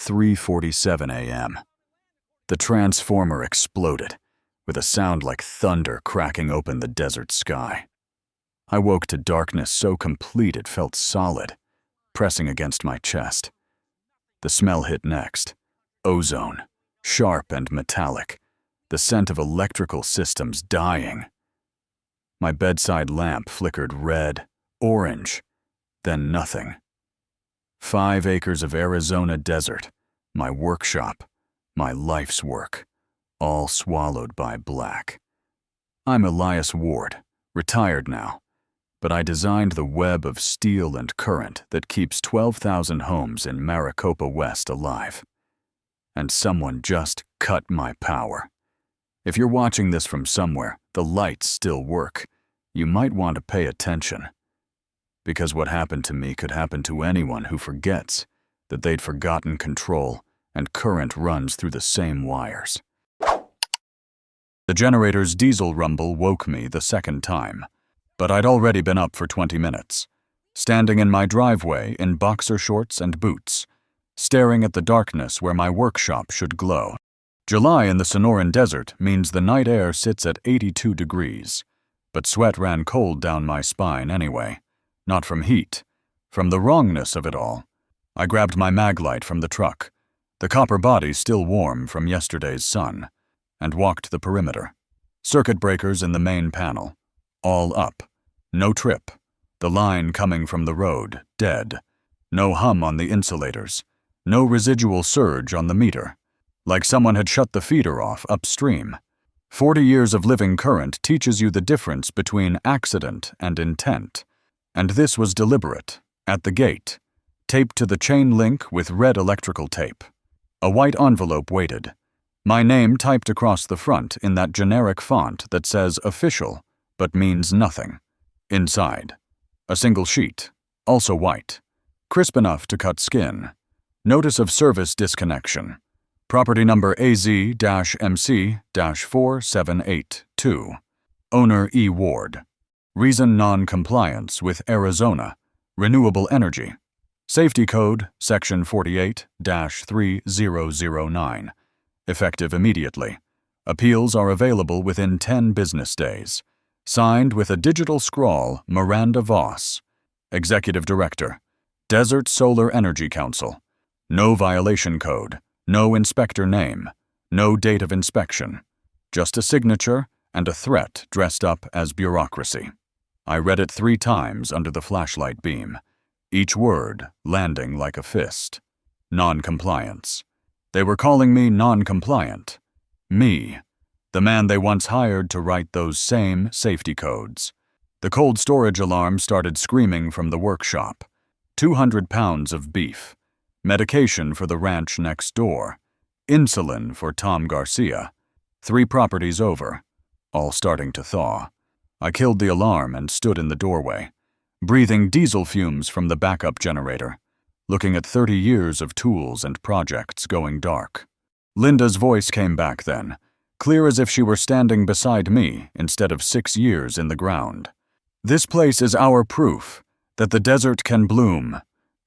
3:47 a.m. The transformer exploded, with a sound like thunder cracking open the desert sky. I woke to darkness so complete it felt solid, pressing against my chest. The smell hit next. Ozone, sharp and metallic, the scent of electrical systems dying. My bedside lamp flickered red, orange, then nothing. 5 acres of Arizona desert, my workshop, my life's work, all swallowed by black. I'm Elias Ward, retired now, but I designed the web of steel and current that keeps 12,000 homes in Maricopa West alive. And someone just cut my power. If you're watching this from somewhere, the lights still work. You might want to pay attention. Because what happened to me could happen to anyone who forgets that they'd forgotten control and current runs through the same wires. The generator's diesel rumble woke me the second time, but I'd already been up for 20 minutes, standing in my driveway in boxer shorts and boots, staring at the darkness where my workshop should glow. July in the Sonoran Desert means the night air sits at 82 degrees, but sweat ran cold down my spine anyway. Not from heat, from the wrongness of it all. I grabbed my mag light from the truck, the copper body still warm from yesterday's sun, and walked the perimeter. Circuit breakers in the main panel, all up. No trip. The line coming from the road, dead. No hum on the insulators. No residual surge on the meter. Like someone had shut the feeder off upstream. 40 years of living current teaches you the difference between accident and intent. And this was deliberate, at the gate, taped to the chain link with red electrical tape. A white envelope waited. My name typed across the front in that generic font that says official, but means nothing. Inside, a single sheet, also white, crisp enough to cut skin. Notice of service disconnection. Property number AZ-MC-4782. Owner E. Ward. Reason non-compliance with Arizona, renewable energy. Safety code, section 48-3009. Effective immediately. Appeals are available within 10 business days. Signed with a digital scrawl, Miranda Voss. Executive Director. Desert Solar Energy Council. No violation code, no inspector name, no date of inspection. Just a signature and a threat dressed up as bureaucracy. I read it 3 times under the flashlight beam, each word landing like a fist. Non-compliance. They were calling me non-compliant. Me, the man they once hired to write those same safety codes. The cold storage alarm started screaming from the workshop. 200 pounds of beef. Medication for the ranch next door. Insulin for Tom Garcia. 3 properties over, all starting to thaw. I killed the alarm and stood in the doorway, breathing diesel fumes from the backup generator, looking at 30 years of tools and projects going dark. Linda's voice came back then, clear as if she were standing beside me instead of 6 years in the ground. This place is our proof that the desert can bloom.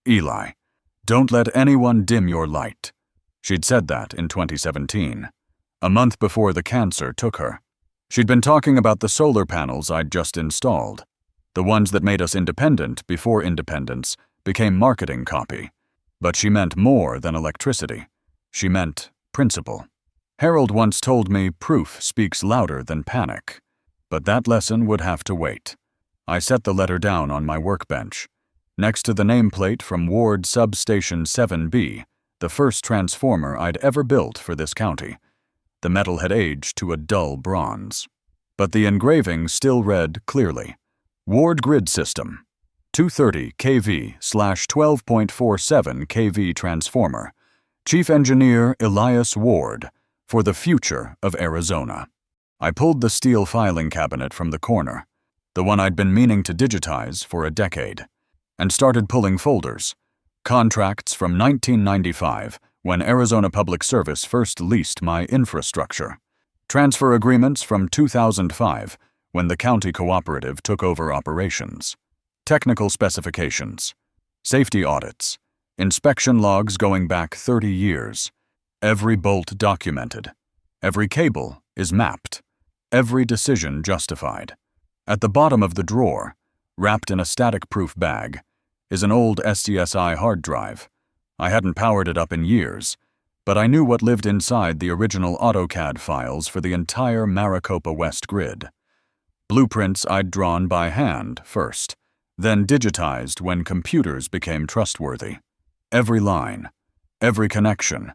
Eli, don't let anyone dim your light. She'd said that in 2017, a month before the cancer took her. She'd been talking about the solar panels I'd just installed. The ones that made us independent before independence became marketing copy. But she meant more than electricity. She meant principle. Harold once told me proof speaks louder than panic. But that lesson would have to wait. I set the letter down on my workbench, next to the nameplate from Ward Substation 7B, the first transformer I'd ever built for this county. The metal had aged to a dull bronze. But the engraving still read clearly. Ward Grid System, 230 kV/12.47 kV transformer. Chief Engineer Elias Ward, for the future of Arizona. I pulled the steel filing cabinet from the corner, the one I'd been meaning to digitize for a decade, and started pulling folders. Contracts from 1995, when Arizona Public Service first leased my infrastructure. Transfer agreements from 2005, when the county cooperative took over operations. Technical specifications. Safety audits. Inspection logs going back 30 years. Every bolt documented. Every cable is mapped. Every decision justified. At the bottom of the drawer, wrapped in a static-proof bag, is an old SCSI hard drive. I hadn't powered it up in years, but I knew what lived inside the original AutoCAD files for the entire Maricopa West grid. Blueprints I'd drawn by hand first, then digitized when computers became trustworthy. Every line, every connection,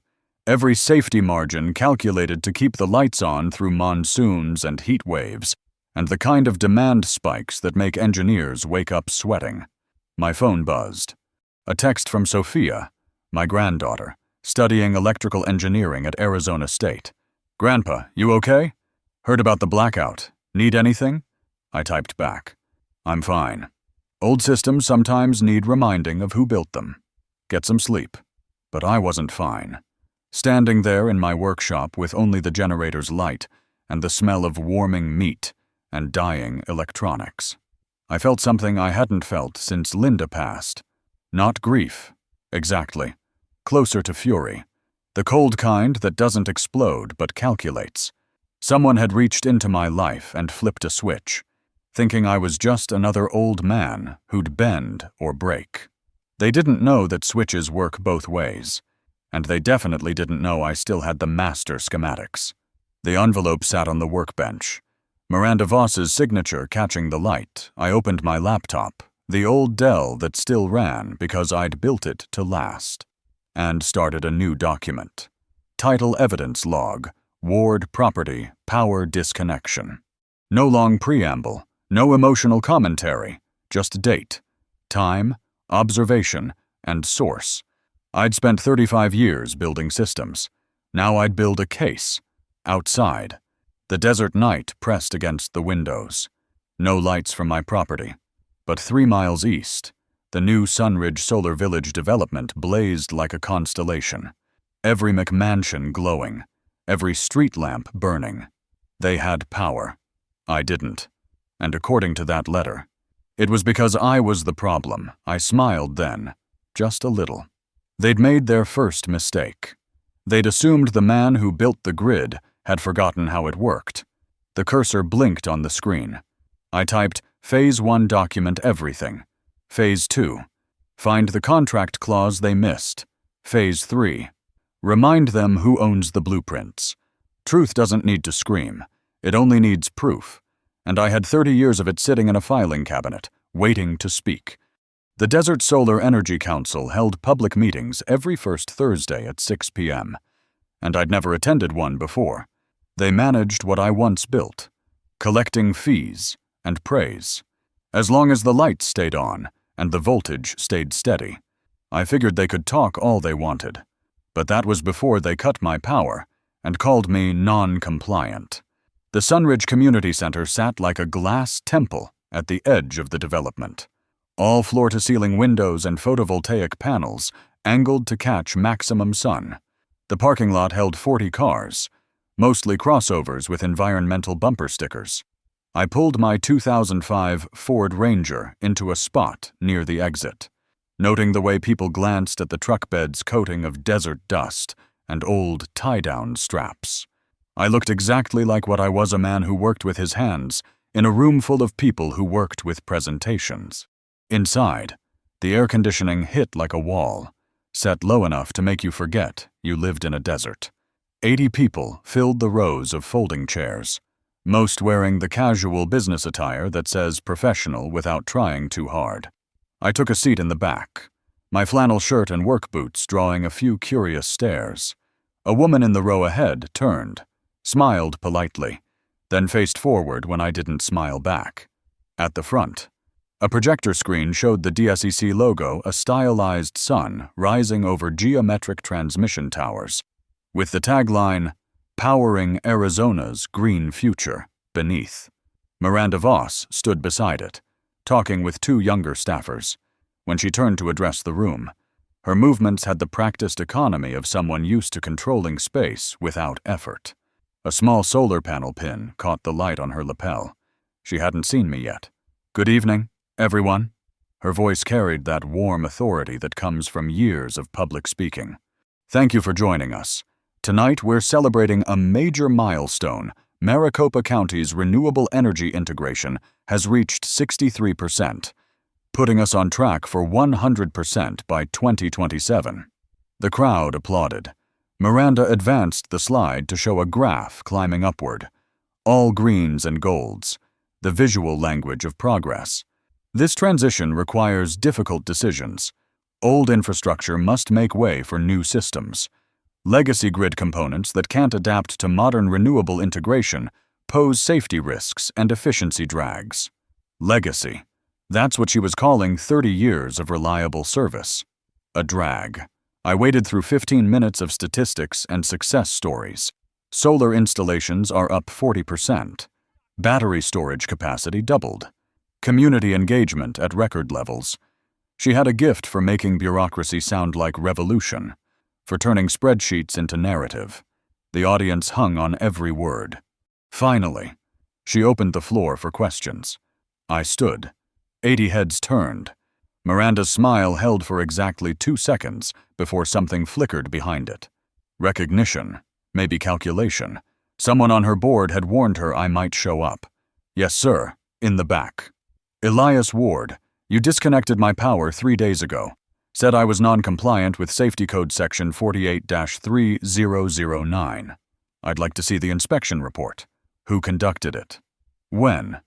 every safety margin calculated to keep the lights on through monsoons and heat waves, and the kind of demand spikes that make engineers wake up sweating. My phone buzzed. A text from Sophia, my granddaughter, studying electrical engineering at Arizona State. "Grandpa, you okay? Heard about the blackout. Need anything?" I typed back. "I'm fine. Old systems sometimes need reminding of who built them. Get some sleep." But I wasn't fine. Standing there in my workshop with only the generator's light and the smell of warming meat and dying electronics. I felt something I hadn't felt since Linda passed. Not grief, exactly. Closer to fury. The cold kind that doesn't explode but calculates. Someone had reached into my life and flipped a switch, thinking I was just another old man who'd bend or break. They didn't know that switches work both ways, and they definitely didn't know I still had the master schematics. The envelope sat on the workbench. Miranda Voss's signature catching the light, I opened my laptop, the old Dell that still ran because I'd built it to last, and started a new document. Title Evidence Log, Ward Property, Power Disconnection. No long preamble, no emotional commentary, just date, time, observation, and source. I'd spent 35 years building systems. Now I'd build a case, outside. The desert night pressed against the windows. No lights from my property. But 3 miles east, the new Sunridge Solar Village development blazed like a constellation. Every McMansion glowing. Every street lamp burning. They had power. I didn't. And according to that letter, it was because I was the problem. I smiled then, just a little. They'd made their first mistake. They'd assumed the man who built the grid had forgotten how it worked. The cursor blinked on the screen. I typed, Phase 1 document everything. Phase 2. Find the contract clause they missed. Phase 3. Remind them who owns the blueprints. Truth doesn't need to scream. It only needs proof. And I had 30 years of it sitting in a filing cabinet, waiting to speak. The Desert Solar Energy Council held public meetings every first Thursday at 6 p.m., and I'd never attended one before. They managed what I once built, collecting fees and praise. As long as the lights stayed on and the voltage stayed steady, I figured they could talk all they wanted. But that was before they cut my power and called me non-compliant. The Sunridge Community Center sat like a glass temple at the edge of the development. All floor-to-ceiling windows and photovoltaic panels angled to catch maximum sun. The parking lot held 40 cars, mostly crossovers with environmental bumper stickers. I pulled my 2005 Ford Ranger into a spot near the exit, noting the way people glanced at the truck bed's coating of desert dust and old tie-down straps. I looked exactly like what I was, a man who worked with his hands in a room full of people who worked with presentations. Inside, the air conditioning hit like a wall, set low enough to make you forget you lived in a desert. 80 people filled the rows of folding chairs, most wearing the casual business attire that says professional without trying too hard. I took a seat in the back, my flannel shirt and work boots drawing a few curious stares. A woman in the row ahead turned, smiled politely, then faced forward when I didn't smile back. At the front, a projector screen showed the DSEC logo, a stylized sun rising over geometric transmission towers, with the tagline, "Powering Arizona's Green Future," beneath. Miranda Voss stood beside it, talking with 2 younger staffers. When she turned to address the room, her movements had the practiced economy of someone used to controlling space without effort. A small solar panel pin caught the light on her lapel. She hadn't seen me yet. "Good evening, everyone." Her voice carried that warm authority that comes from years of public speaking. Thank you for joining us. Tonight we're celebrating a major milestone. Maricopa County's renewable energy integration has reached 63%, putting us on track for 100% by 2027. The crowd applauded. Miranda advanced the slide to show a graph climbing upward. All greens and golds, the visual language of progress. This transition requires difficult decisions. Old infrastructure must make way for new systems. Legacy grid components that can't adapt to modern renewable integration pose safety risks and efficiency drags. Legacy. That's what she was calling 30 years of reliable service. A drag. I waded through 15 minutes of statistics and success stories. Solar installations are up 40%. Battery storage capacity doubled. Community engagement at record levels. She had a gift for making bureaucracy sound like revolution, for turning spreadsheets into narrative. The audience hung on every word. Finally, she opened the floor for questions. I stood. 80 heads turned. Miranda's smile held for exactly 2 seconds before something flickered behind it. Recognition, maybe calculation. Someone on her board had warned her I might show up. Yes, sir, in the back. Elias Ward, you disconnected my power 3 days ago. Said I was non-compliant with Safety Code Section 48-3009. I'd like to see the inspection report. Who conducted it? When?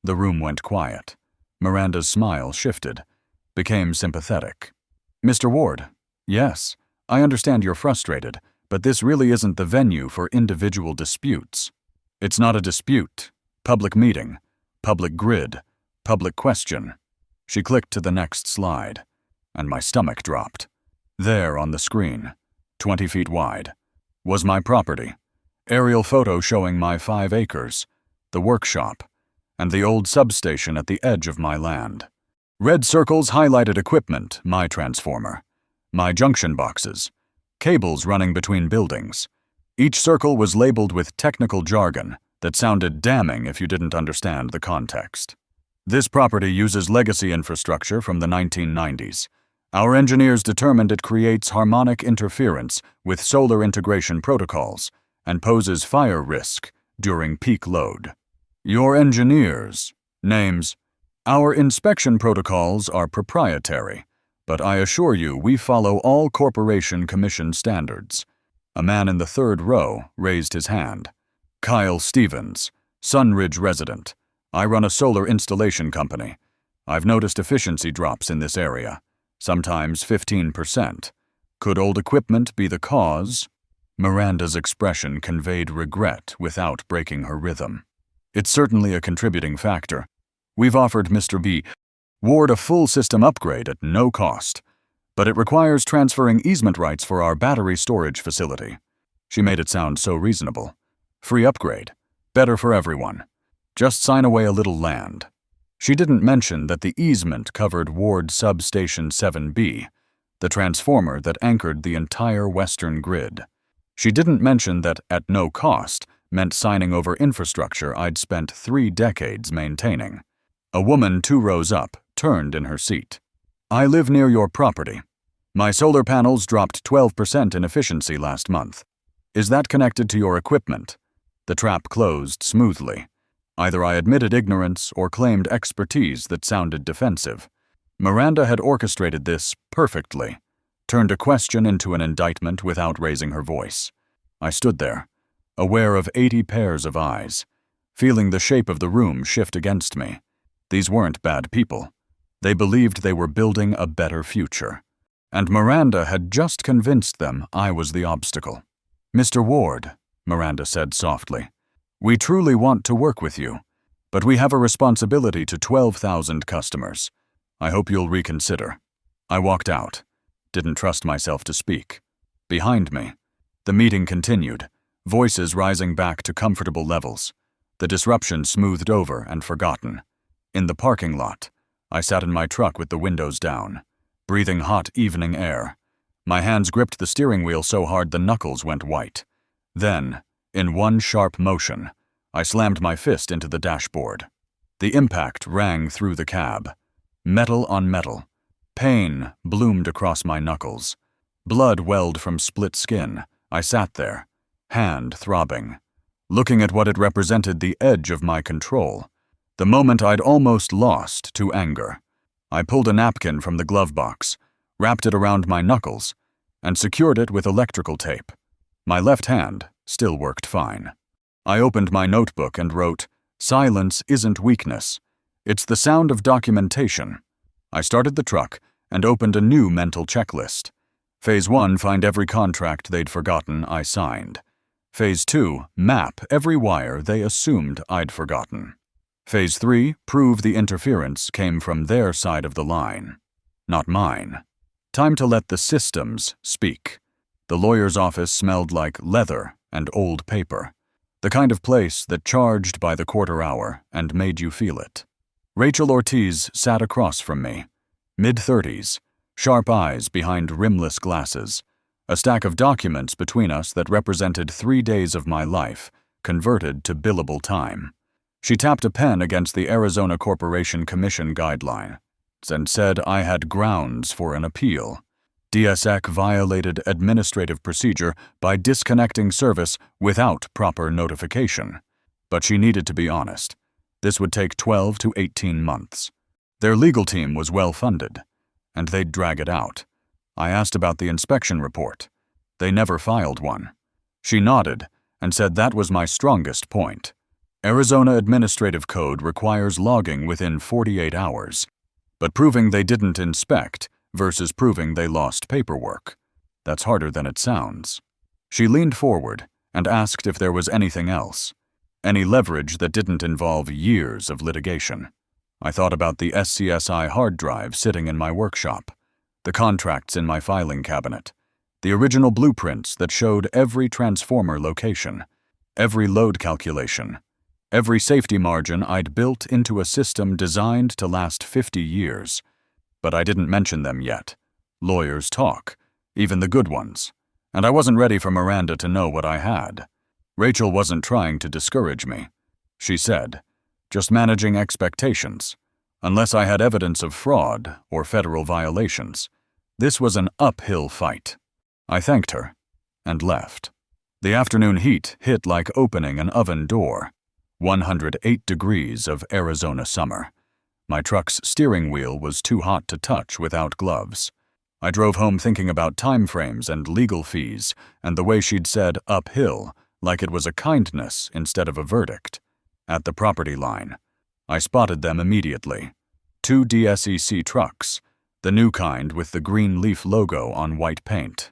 The room went quiet. Miranda's smile shifted, became sympathetic. Mr. Ward, yes, I understand you're frustrated, but this really isn't the venue for individual disputes. It's not a dispute. Public meeting, public grid, public question. She clicked to the next slide, and my stomach dropped. There on the screen, 20 feet wide, was my property. Aerial photo showing my 5 acres, the workshop, and the old substation at the edge of my land. Red circles highlighted equipment, my transformer, my junction boxes, cables running between buildings. Each circle was labeled with technical jargon that sounded damning if you didn't understand the context. This property uses legacy infrastructure from the 1990s. Our engineers determined it creates harmonic interference with solar integration protocols and poses fire risk during peak load. Your engineers, names. Our inspection protocols are proprietary, but I assure you we follow all Corporation Commission standards. A man in the 3rd row raised his hand. Kyle Stevens, Sunridge resident. I run a solar installation company. I've noticed efficiency drops in this area, sometimes 15%. Could old equipment be the cause? Miranda's expression conveyed regret without breaking her rhythm. It's certainly a contributing factor. We've offered Mr. B. Ward a full system upgrade at no cost, but it requires transferring easement rights for our battery storage facility. She made it sound so reasonable. Free upgrade. Better for everyone. Just sign away a little land. She didn't mention that the easement covered Ward Substation 7B, the transformer that anchored the entire western grid. She didn't mention that at no cost meant signing over infrastructure I'd spent 3 decades maintaining. A woman 2 rows up turned in her seat. I live near your property. My solar panels dropped 12% in efficiency last month. Is that connected to your equipment? The trap closed smoothly. Either I admitted ignorance or claimed expertise that sounded defensive. Miranda had orchestrated this perfectly, turned a question into an indictment without raising her voice. I stood there, aware of 80 pairs of eyes, feeling the shape of the room shift against me. These weren't bad people. They believed they were building a better future. And Miranda had just convinced them I was the obstacle. Mr. Ward, Miranda said softly, we truly want to work with you, but we have a responsibility to 12,000 customers. I hope you'll reconsider. I walked out. Didn't trust myself to speak. Behind me, the meeting continued, voices rising back to comfortable levels, the disruption smoothed over and forgotten. In the parking lot, I sat in my truck with the windows down, breathing hot evening air. My hands gripped the steering wheel so hard the knuckles went white. Then, in one sharp motion, I slammed my fist into the dashboard. The impact rang through the cab. Metal on metal. Pain bloomed across my knuckles. Blood welled from split skin. I sat there, hand throbbing, looking at what it represented, the edge of my control, the moment I'd almost lost to anger. I pulled a napkin from the glove box, wrapped it around my knuckles, and secured it with electrical tape. My left hand still worked fine. I opened my notebook and wrote, "Silence isn't weakness. It's the sound of documentation." I started the truck and opened a new mental checklist. Phase 1, find every contract they'd forgotten I signed. Phase 2, map every wire they assumed I'd forgotten. Phase 3, prove the interference came from their side of the line, not mine. Time to let the systems speak. The lawyer's office smelled like leather and old paper, the kind of place that charged by the quarter hour and made you feel it. Rachel Ortiz sat across from me, mid-30s, sharp eyes behind rimless glasses, a stack of documents between us that represented 3 days of my life, converted to billable time. She tapped a pen against the Arizona Corporation Commission guideline and said I had grounds for an appeal. DSEC violated administrative procedure by disconnecting service without proper notification. But she needed to be honest. This would take 12 to 18 months. Their legal team was well funded, and they'd drag it out. I asked about the inspection report. They never filed one. She nodded and said that was my strongest point. Arizona Administrative Code requires logging within 48 hours, but proving they didn't inspect versus proving they lost paperwork, that's harder than it sounds. She leaned forward and asked if there was anything else, any leverage that didn't involve years of litigation. I thought about the SCSI hard drive sitting in my workshop, the contracts in my filing cabinet, the original blueprints that showed every transformer location, every load calculation, every safety margin I'd built into a system designed to last 50 years. But I didn't mention them yet. Lawyers talk, even the good ones, and I wasn't ready for Miranda to know what I had. Rachel wasn't trying to discourage me. She said, just managing expectations. Unless I had evidence of fraud or federal violations, this was an uphill fight. I thanked her and left. The afternoon heat hit like opening an oven door. 108 degrees of Arizona summer. My truck's steering wheel was too hot to touch without gloves. I drove home thinking about timeframes and legal fees and the way she'd said uphill like it was a kindness instead of a verdict. At the property line, I spotted them immediately. 2 DSEC trucks, the new kind with the green leaf logo on white paint.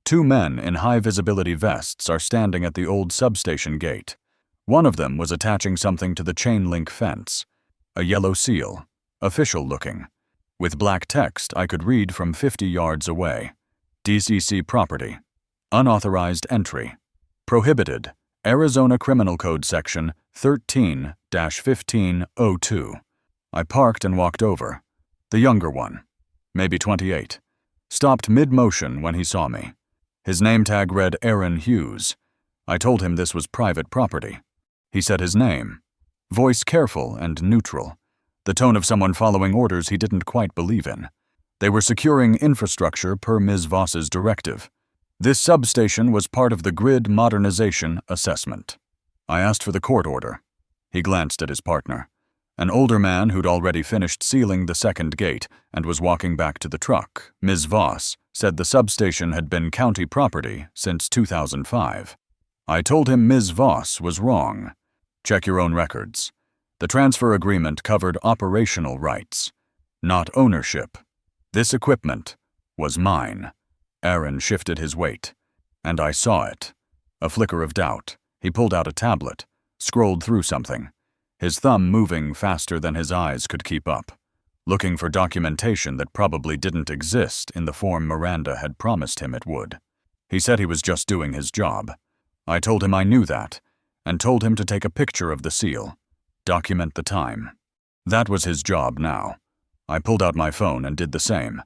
2 men in high-visibility vests are standing at the old substation gate. One of them was attaching something to the chain-link fence, a yellow seal, official-looking. With black text I could read from 50 yards away. DCC property. Unauthorized entry. Prohibited. Arizona Criminal Code Section 13-1502. I parked and walked over. The younger one, maybe 28, stopped mid-motion when he saw me. His name tag read Aaron Hughes. I told him this was private property. He said his name. Voice careful and neutral. The tone of someone following orders he didn't quite believe in. They were securing infrastructure per Ms. Voss's directive. This substation was part of the grid modernization assessment. I asked for the court order. He glanced at his partner, an older man who'd already finished sealing the second gate and was walking back to the truck. Ms. Voss said the substation had been county property since 2005. I told him Ms. Voss was wrong. Check your own records. The transfer agreement covered operational rights, not ownership. This equipment was mine. Aaron shifted his weight, and I saw it. A flicker of doubt. He pulled out a tablet, scrolled through something, his thumb moving faster than his eyes could keep up, looking for documentation that probably didn't exist in the form Miranda had promised him it would. He said he was just doing his job. I told him I knew that, and told him to take a picture of the seal, document the time. That was his job now. I pulled out my phone and did the same,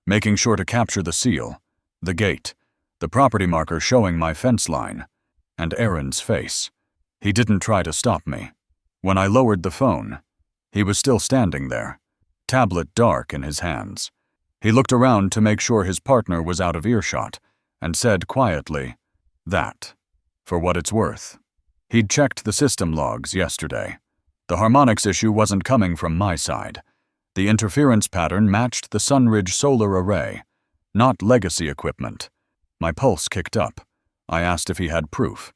making sure to capture the seal, the gate, the property marker showing my fence line, and Aaron's face. He didn't try to stop me. When I lowered the phone, he was still standing there, tablet dark in his hands. He looked around to make sure his partner was out of earshot, and said quietly, "That, for what it's worth." He'd checked the system logs yesterday. The harmonics issue wasn't coming from my side. The interference pattern matched the Sunridge solar array, not legacy equipment. My pulse kicked up. I asked if he had proof.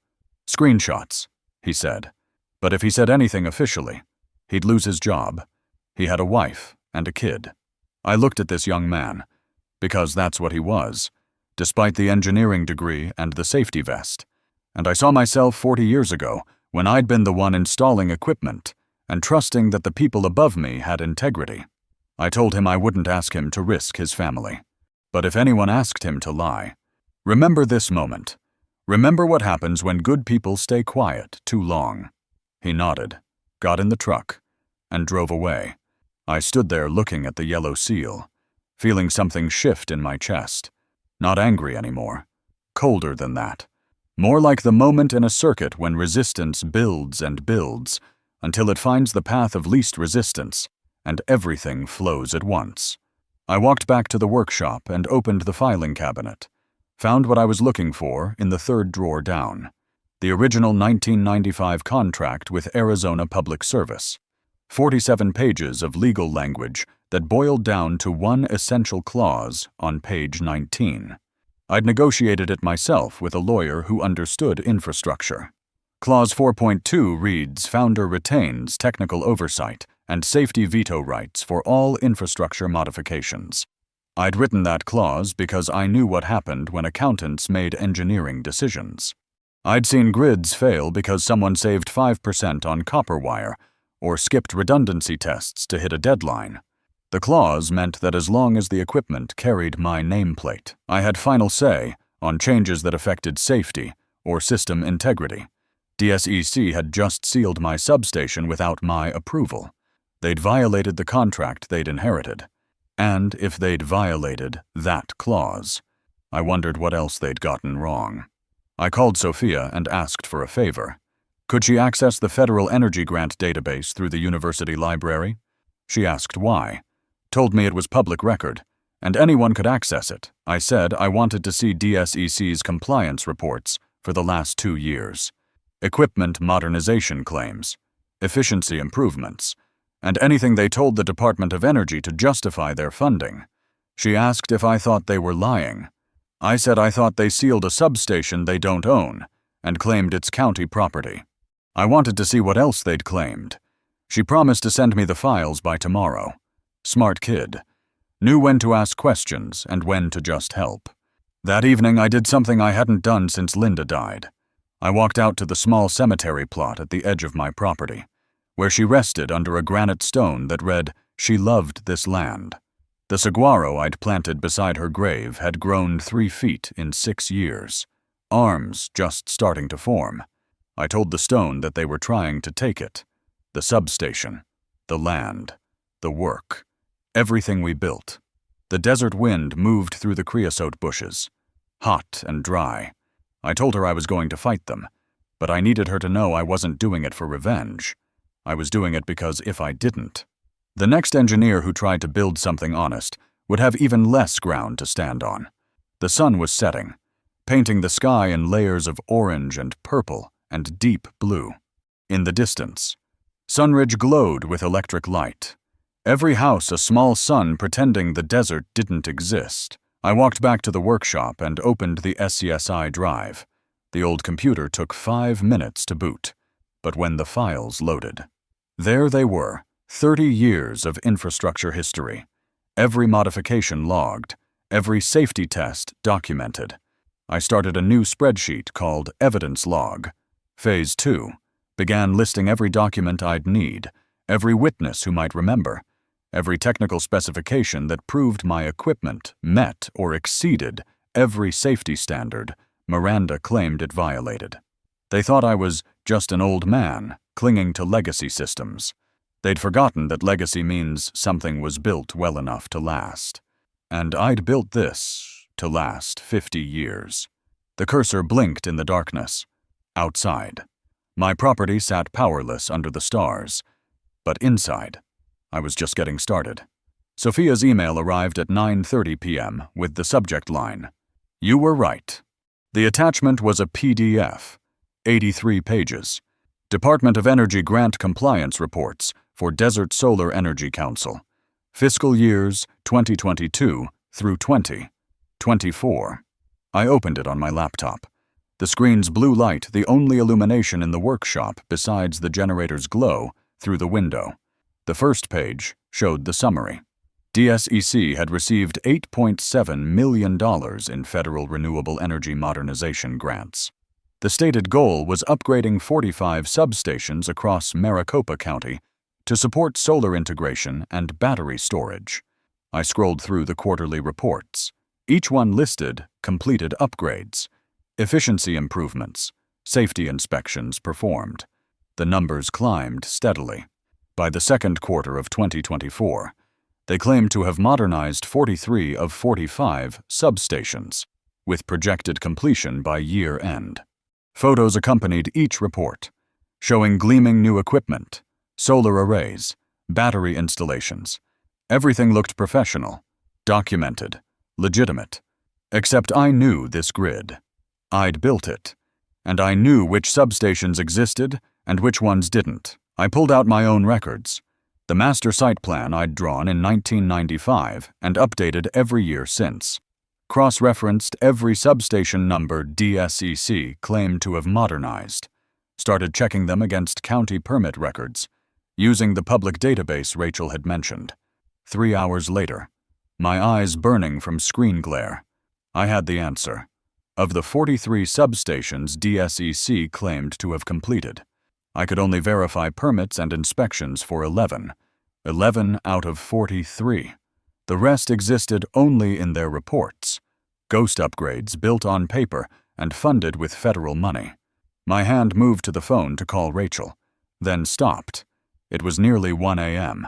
"Screenshots," he said. But if he said anything officially, he'd lose his job. He had a wife and a kid. I looked at this young man, because that's what he was, despite the engineering degree and the safety vest. And I saw myself 40 years ago, when I'd been the one installing equipment and trusting that the people above me had integrity. I told him I wouldn't ask him to risk his family. But if anyone asked him to lie, remember this moment. Remember what happens when good people stay quiet too long. He nodded, got in the truck, and drove away. I stood there looking at the yellow seal, feeling something shift in my chest. Not angry anymore. Colder than that. More like the moment in a circuit when resistance builds and builds until it finds the path of least resistance and everything flows at once. I walked back to the workshop and opened the filing cabinet. Found what I was looking for in the third drawer down. The original 1995 contract with Arizona Public Service. 47 pages of legal language that boiled down to one essential clause on page 19. I'd negotiated it myself with a lawyer who understood infrastructure. Clause 4.2 reads, "Founder retains technical oversight and safety veto rights for all infrastructure modifications." I'd written that clause because I knew what happened when accountants made engineering decisions. I'd seen grids fail because someone saved 5% on copper wire or skipped redundancy tests to hit a deadline. The clause meant that as long as the equipment carried my nameplate, I had final say on changes that affected safety or system integrity. DSEC had just sealed my substation without my approval. They'd violated the contract they'd inherited. And if they'd violated that clause, I wondered what else they'd gotten wrong. I called Sophia and asked for a favor. Could she access the Federal Energy Grant database through the university library? She asked why. Told me it was public record, and anyone could access it. I said I wanted to see DSEC's compliance reports for the last 2 years. Equipment modernization claims, efficiency improvements, and anything they told the Department of Energy to justify their funding. She asked if I thought they were lying. I said I thought they sealed a substation they don't own and claimed it's county property. I wanted to see what else they'd claimed. She promised to send me the files by tomorrow. Smart kid. Knew when to ask questions and when to just help. That evening I did something I hadn't done since Linda died. I walked out to the small cemetery plot at the edge of my property, where she rested under a granite stone that read, "She loved this land." The saguaro I'd planted beside her grave had grown 3 feet in 6 years, arms just starting to form. I told the stone that they were trying to take it. The substation, the land, the work, everything we built. The desert wind moved through the creosote bushes, hot and dry. I told her I was going to fight them, but I needed her to know I wasn't doing it for revenge. I was doing it because if I didn't, the next engineer who tried to build something honest would have even less ground to stand on. The sun was setting, painting the sky in layers of orange and purple and deep blue. In the distance, Sunridge glowed with electric light. Every house a small sun pretending the desert didn't exist. I walked back to the workshop and opened the SCSI drive. The old computer took 5 minutes to boot, but when the files loaded, there they were, 30 years of infrastructure history. Every modification logged, every safety test documented. I started a new spreadsheet called Evidence Log. Phase 2 began listing every document I'd need, every witness who might remember, every technical specification that proved my equipment met or exceeded every safety standard Miranda claimed it violated. They thought I was just an old man clinging to legacy systems. They'd forgotten that legacy means something was built well enough to last. And I'd built this to last 50 years. The cursor blinked in the darkness. Outside, my property sat powerless under the stars. But inside, I was just getting started. Sophia's email arrived at 9:30 p.m. with the subject line, "You were right." The attachment was a PDF, 83 pages. Department of Energy Grant Compliance Reports for Desert Solar Energy Council. Fiscal years 2022 through 2024. I opened it on my laptop. The screen's blue light the only illumination in the workshop besides the generator's glow through the window. The first page showed the summary. DSEC had received $8.7 million in federal renewable energy modernization grants. The stated goal was upgrading 45 substations across Maricopa County to support solar integration and battery storage. I scrolled through the quarterly reports. Each one listed completed upgrades, efficiency improvements, safety inspections performed. The numbers climbed steadily. By the second quarter of 2024, they claimed to have modernized 43 of 45 substations, with projected completion by year-end. Photos accompanied each report, showing gleaming new equipment, solar arrays, battery installations. Everything looked professional, documented, legitimate. Except I knew this grid. I'd built it, and I knew which substations existed and which ones didn't. I pulled out my own records, the master site plan I'd drawn in 1995 and updated every year since. Cross-referenced every substation number DSEC claimed to have modernized. Started checking them against county permit records, using the public database Rachel had mentioned. 3 hours later, my eyes burning from screen glare, I had the answer. Of the 43 substations DSEC claimed to have completed, I could only verify permits and inspections for 11 out of 43. The rest existed only in their reports. Ghost upgrades built on paper and funded with federal money. My hand moved to the phone to call Rachel, then stopped. It was nearly 1 a.m.,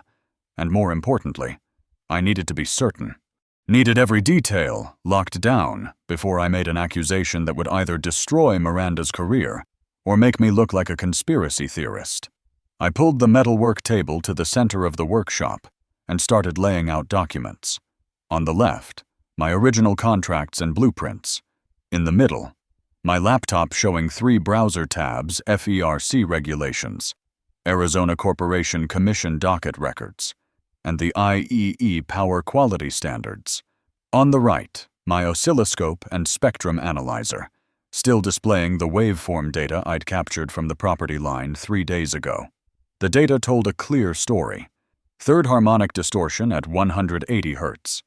and more importantly, I needed to be certain. Needed every detail locked down before I made an accusation that would either destroy Miranda's career or make me look like a conspiracy theorist. I pulled the metalwork table to the center of the workshop and started laying out documents. On the left, my original contracts and blueprints. In the middle, my laptop showing 3 browser tabs FERC regulations, Arizona Corporation Commission docket records, and the IEE power quality standards. On the right, my oscilloscope and spectrum analyzer, still displaying the waveform data I'd captured from the property line 3 days ago. The data told a clear story. Third harmonic distortion at 180 Hz,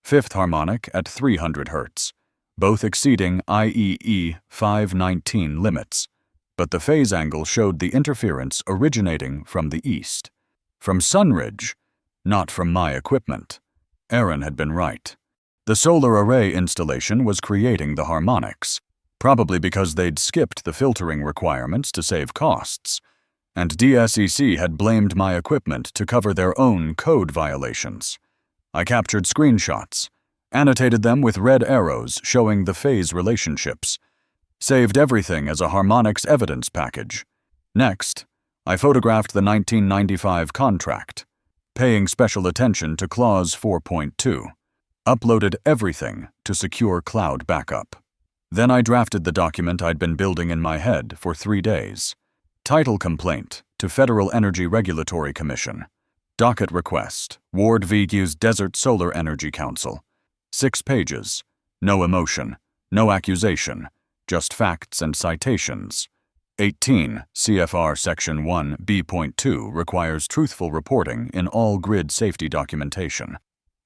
fifth harmonic at 300 Hz, both exceeding IEE 519 limits, but the phase angle showed the interference originating from the east. From Sunridge, not from my equipment. Aaron had been right. The solar array installation was creating the harmonics, probably because they'd skipped the filtering requirements to save costs, and DSEC had blamed my equipment to cover their own code violations. I captured screenshots, annotated them with red arrows showing the phase relationships, saved everything as a harmonics evidence package. Next, I photographed the 1995 contract, paying special attention to Clause 4.2, uploaded everything to secure cloud backup. Then I drafted the document I'd been building in my head for 3 days. Title complaint to Federal Energy Regulatory Commission. Docket request, Ward v. Desert Solar Energy Council. 6 pages. No emotion, no accusation, just facts and citations. 18 CFR Section 1 B.2 requires truthful reporting in all grid safety documentation.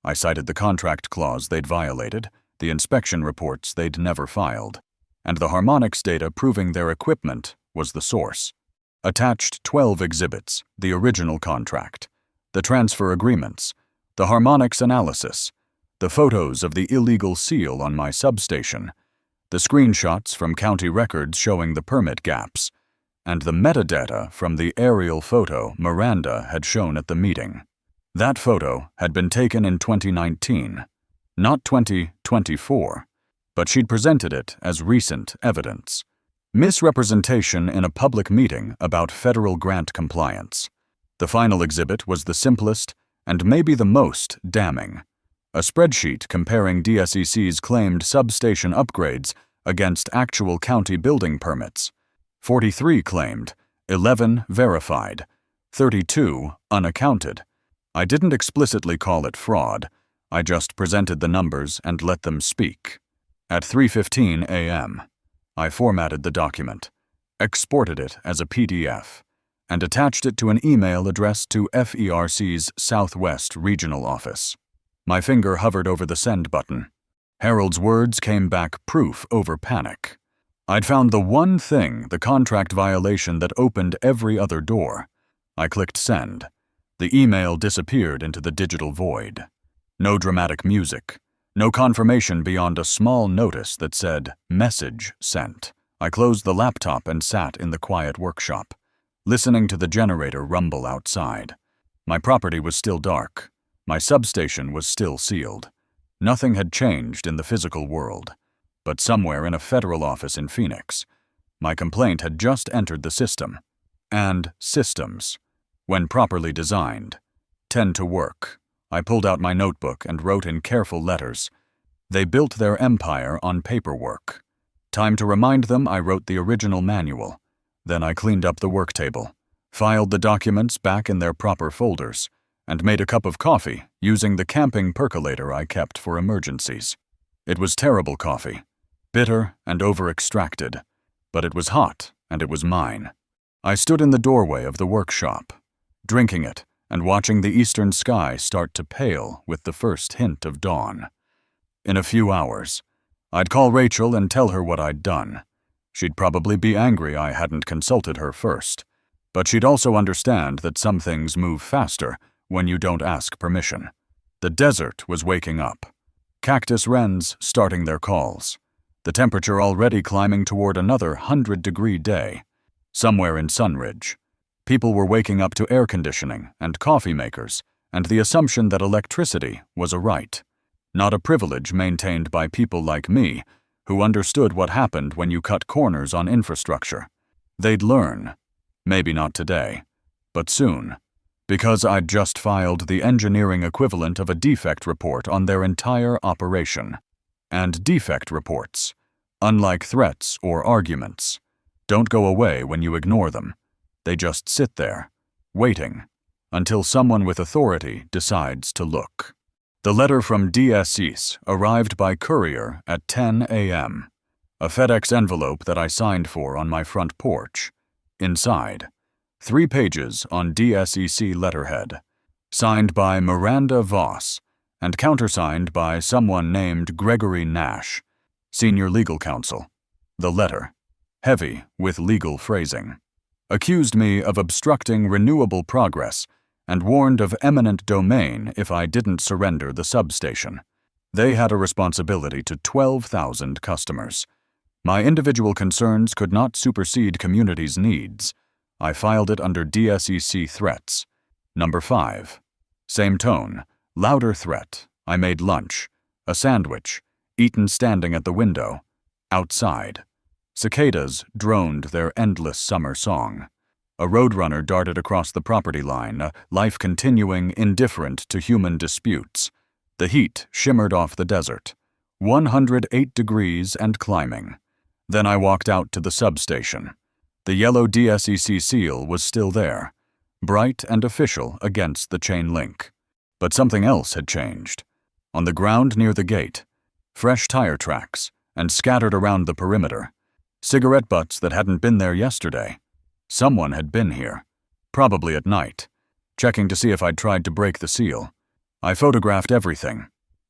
I cited the contract clause they'd violated, the inspection reports they'd never filed, and the harmonics data proving their equipment was the source. Attached 12 exhibits, the original contract, the transfer agreements, the harmonics analysis, the photos of the illegal seal on my substation, the screenshots from county records showing the permit gaps, and the metadata from the aerial photo Miranda had shown at the meeting. That photo had been taken in 2019, not 2024, but she'd presented it as recent evidence. Misrepresentation in a public meeting about federal grant compliance. The final exhibit was the simplest and maybe the most damning. A spreadsheet comparing DSEC's claimed substation upgrades against actual county building permits. 43 claimed, 11 verified, 32 unaccounted. I didn't explicitly call it fraud. I just presented the numbers and let them speak. At 3:15 a.m., I formatted the document, exported it as a PDF, and attached it to an email addressed to FERC's Southwest Regional Office. My finger hovered over the send button. Harold's words came back proof over panic. I'd found the one thing, the contract violation that opened every other door. I clicked send. The email disappeared into the digital void. No dramatic music. No confirmation beyond a small notice that said, "Message sent." I closed the laptop and sat in the quiet workshop, listening to the generator rumble outside. My property was still dark. My substation was still sealed. Nothing had changed in the physical world. But somewhere in a federal office in Phoenix, my complaint had just entered the system. And systems, when properly designed, tend to work. I pulled out my notebook and wrote in careful letters. They built their empire on paperwork. Time to remind them, I wrote the original manual. Then I cleaned up the work table, filed the documents back in their proper folders, and made a cup of coffee using the camping percolator I kept for emergencies. It was terrible coffee, bitter and over-extracted, but it was hot and it was mine. I stood in the doorway of the workshop, drinking it and watching the eastern sky start to pale with the first hint of dawn. In a few hours, I'd call Rachel and tell her what I'd done. She'd probably be angry I hadn't consulted her first, but she'd also understand that some things move faster when you don't ask permission. The desert was waking up. Cactus wrens starting their calls. The temperature already climbing toward another 100-degree day. Somewhere in Sunridge, people were waking up to air conditioning and coffee makers and the assumption that electricity was a right, not a privilege maintained by people like me who understood what happened when you cut corners on infrastructure. They'd learn, maybe not today, but soon, because I'd just filed the engineering equivalent of a defect report on their entire operation. And defect reports, unlike threats or arguments, don't go away when you ignore them. They just sit there, waiting, until someone with authority decides to look. The letter from DSEC arrived by courier at 10 a.m., a FedEx envelope that I signed for on my front porch. Inside, 3 pages on DSEC letterhead, signed by Miranda Voss and countersigned by someone named Gregory Nash, senior legal counsel. The letter, heavy with legal phrasing, accused me of obstructing renewable progress and warned of eminent domain if I didn't surrender the substation. They had a responsibility to 12,000 customers. My individual concerns could not supersede community's needs. I filed it under DSEC threats. Number 5. Same tone, louder threat. I made lunch, a sandwich, eaten standing at the window, outside. Cicadas droned their endless summer song. A roadrunner darted across the property line, life continuing indifferent to human disputes. The heat shimmered off the desert, 108 degrees and climbing. Then I walked out to the substation. The yellow DSEC seal was still there, bright and official against the chain link. But something else had changed. On the ground near the gate, fresh tire tracks, and scattered around the perimeter, cigarette butts that hadn't been there yesterday. Someone had been here, probably at night, checking to see if I'd tried to break the seal. I photographed everything,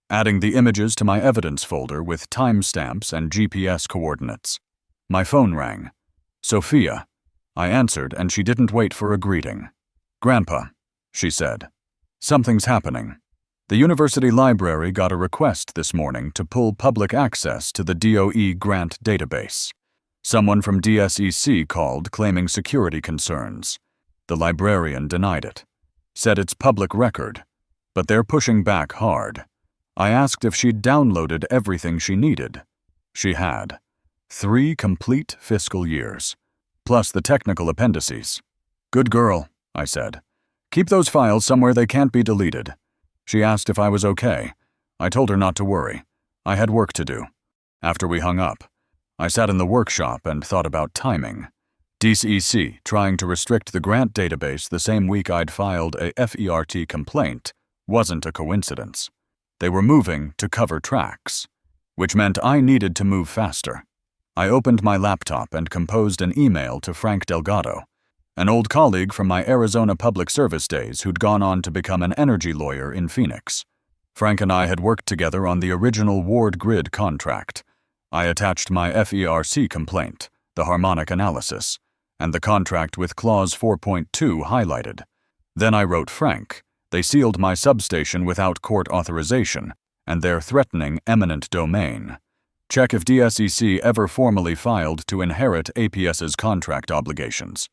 adding the images to my evidence folder with timestamps and GPS coordinates. My phone rang. Sophia. I answered, and she didn't wait for a greeting. "Grandpa," she said, "something's happening. The university library got a request this morning to pull public access to the DOE grant database. Someone from DSEC called claiming security concerns. The librarian denied it, said it's public record, but they're pushing back hard. I asked if she'd downloaded everything she needed. She had. 3 complete fiscal years, plus the technical appendices. Good girl, I said. Keep those files somewhere they can't be deleted. She asked if I was okay. I told her not to worry. I had work to do. After we hung up, I sat in the workshop and thought about timing. DSEC trying to restrict the grant database the same week I'd filed a FERT complaint wasn't a coincidence. They were moving to cover tracks, which meant I needed to move faster. I opened my laptop and composed an email to Frank Delgado, an old colleague from my Arizona public service days who'd gone on to become an energy lawyer in Phoenix. Frank and I had worked together on the original Ward grid contract. I attached my FERC complaint, the harmonic analysis, and the contract with Clause 4.2 highlighted. Then I wrote Frank. They sealed my substation without court authorization, and they're threatening eminent domain. Check if DSEC ever formally filed to inherit APS's contract obligations.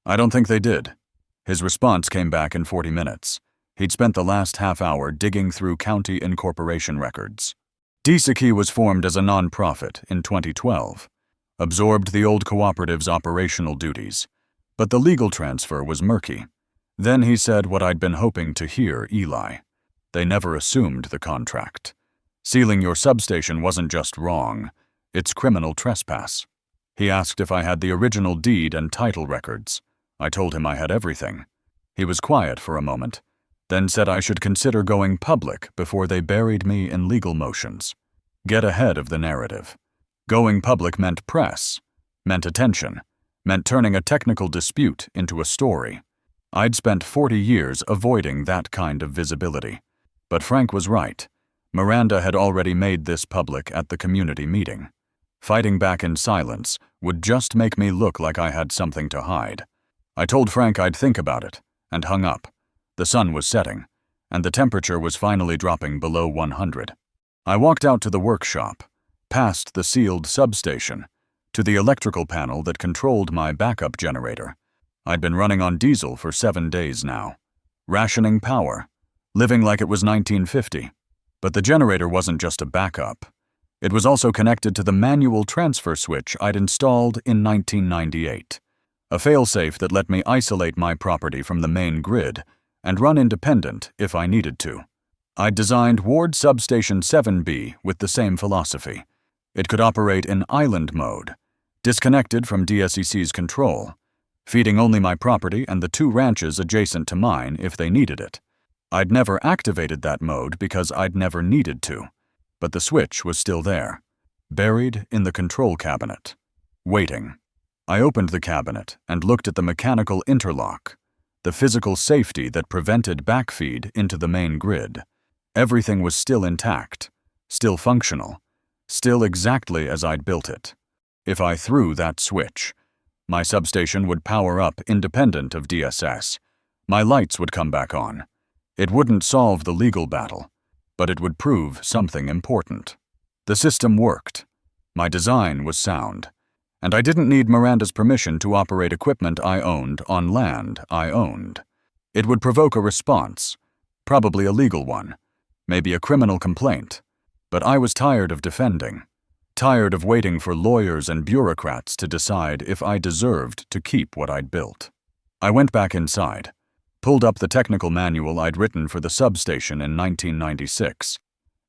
I don't think they did. His response came back in 40 minutes. He'd spent the last half hour digging through county incorporation records. DSEC was formed as a nonprofit in 2012, absorbed the old cooperative's operational duties, but the legal transfer was murky. Then he said what I'd been hoping to hear, Eli. They never assumed the contract. Sealing your substation wasn't just wrong, it's criminal trespass. He asked if I had the original deed and title records. I told him I had everything. He was quiet for a moment, then said I should consider going public before they buried me in legal motions. Get ahead of the narrative. Going public meant press, meant attention, meant turning a technical dispute into a story. I'd spent 40 years avoiding that kind of visibility. But Frank was right. Miranda had already made this public at the community meeting. Fighting back in silence would just make me look like I had something to hide. I told Frank I'd think about it, and hung up. The sun was setting, and the temperature was finally dropping below 100. I walked out to the workshop, past the sealed substation, to the electrical panel that controlled my backup generator. I'd been running on diesel for 7 days now, rationing power, living like it was 1950. But the generator wasn't just a backup. It was also connected to the manual transfer switch I'd installed in 1998, a failsafe that let me isolate my property from the main grid and run independent if I needed to. I'd designed Ward Substation 7B with the same philosophy. It could operate in island mode, disconnected from DSEC's control, feeding only my property and the 2 ranches adjacent to mine if they needed it. I'd never activated that mode because I'd never needed to, but the switch was still there, buried in the control cabinet, waiting. I opened the cabinet and looked at the mechanical interlock, the physical safety that prevented backfeed into the main grid. Everything was still intact, still functional, still exactly as I'd built it. If I threw that switch, my substation would power up independent of DSS. My lights would come back on. It wouldn't solve the legal battle, but it would prove something important. The system worked. My design was sound, and I didn't need Miranda's permission to operate equipment I owned on land I owned. It would provoke a response, probably a legal one, maybe a criminal complaint, but I was tired of defending. Tired of waiting for lawyers and bureaucrats to decide if I deserved to keep what I'd built. I went back inside, pulled up the technical manual I'd written for the substation in 1996,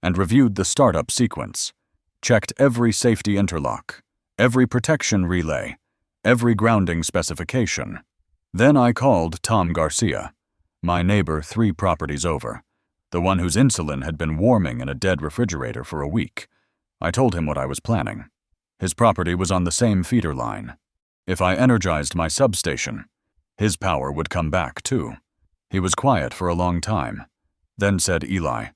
and reviewed the startup sequence, checked every safety interlock, every protection relay, every grounding specification. Then I called Tom Garcia, my neighbor 3 properties over, the one whose insulin had been warming in a dead refrigerator for a week. I told him what I was planning. His property was on the same feeder line. If I energized my substation, his power would come back too. He was quiet for a long time, then said, Eli,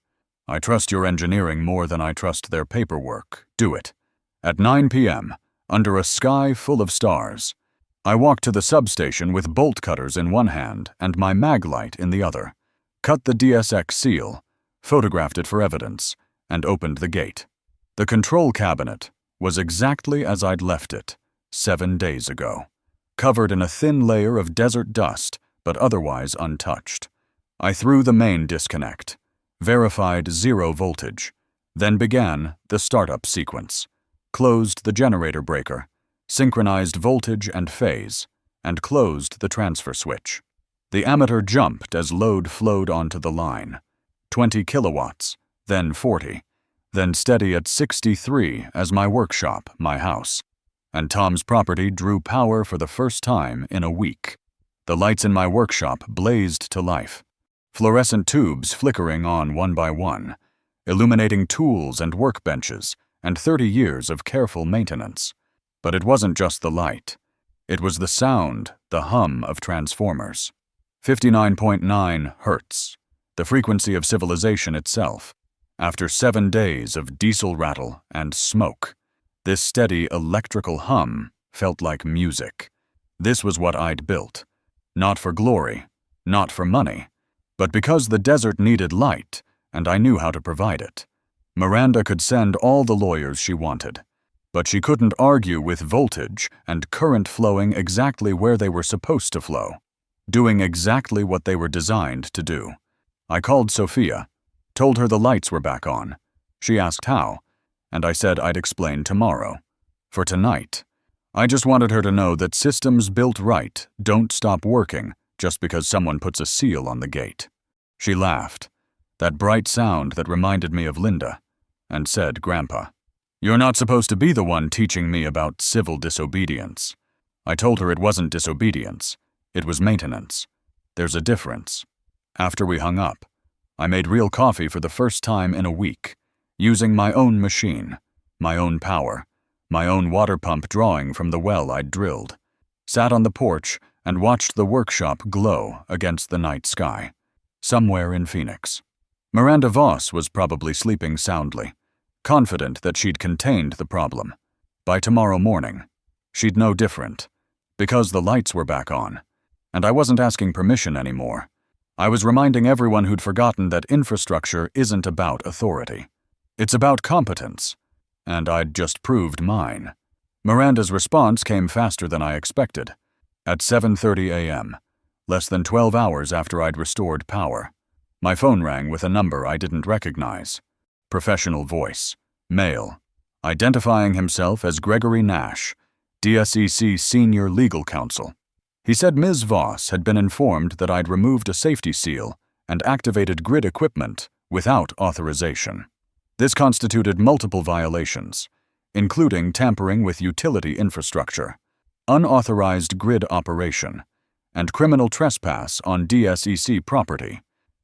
I trust your engineering more than I trust their paperwork. Do it. At 9 p.m., under a sky full of stars, I walked to the substation with bolt cutters in one hand and my mag light in the other, cut the DSEC seal, photographed it for evidence, and opened the gate. The control cabinet was exactly as I'd left it 7 days ago, covered in a thin layer of desert dust, but otherwise untouched. I threw the main disconnect, verified 0 voltage, then began the startup sequence, closed the generator breaker, synchronized voltage and phase, and closed the transfer switch. The ammeter jumped as load flowed onto the line. 20 kilowatts, then 40, then steady at 63 as my workshop, my house. And Tom's property drew power for the first time in a week. The lights in my workshop blazed to life, fluorescent tubes flickering on one by one, illuminating tools and workbenches, and 30 years of careful maintenance. But it wasn't just the light. It was the sound, the hum of transformers. 59.9 hertz, the frequency of civilization itself. After 7 days of diesel rattle and smoke, this steady electrical hum felt like music. This was what I'd built. Not for glory, not for money, but because the desert needed light, and I knew how to provide it. Miranda could send all the lawyers she wanted, but she couldn't argue with voltage and current flowing exactly where they were supposed to flow, doing exactly what they were designed to do. I called Sophia, told her the lights were back on. She asked how, and I said I'd explain tomorrow. For tonight, I just wanted her to know that systems built right don't stop working just because someone puts a seal on the gate. She laughed, that bright sound that reminded me of Linda, and said, "Grandpa, you're not supposed to be the one teaching me about civil disobedience." I told her it wasn't disobedience, it was maintenance. There's a difference. After we hung up, I made real coffee for the first time in a week, using my own machine, my own power, my own water pump drawing from the well I'd drilled, sat on the porch and watched the workshop glow against the night sky, somewhere in Phoenix. Miranda Voss was probably sleeping soundly, confident that she'd contained the problem. By tomorrow morning, she'd know different, because the lights were back on, and I wasn't asking permission anymore. I was reminding everyone who'd forgotten that infrastructure isn't about authority. It's about competence. And I'd just proved mine. Miranda's response came faster than I expected. At 7:30 a.m., less than 12 hours after I'd restored power, my phone rang with a number I didn't recognize. Professional voice, male, identifying himself as Gregory Nash, DSEC Senior Legal Counsel. He said Ms. Voss had been informed that I'd removed a safety seal and activated grid equipment without authorization. This constituted multiple violations, including tampering with utility infrastructure, unauthorized grid operation, and criminal trespass on DSEC property.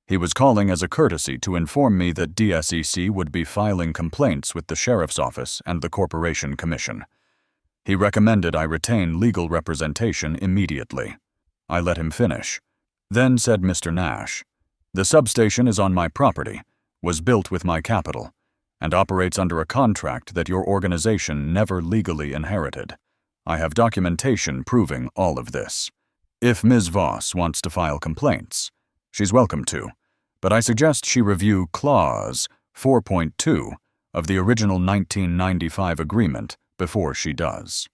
He was calling as a courtesy to inform me that DSEC would be filing complaints with the Sheriff's Office and the Corporation Commission. He recommended I retain legal representation immediately. I let him finish, then said, "Mr. Nash, the substation is on my property, was built with my capital, and operates under a contract that your organization never legally inherited. I have documentation proving all of this. If Ms. Voss wants to file complaints, she's welcome to, but I suggest she review Clause 4.2 of the original 1995 agreement before she does."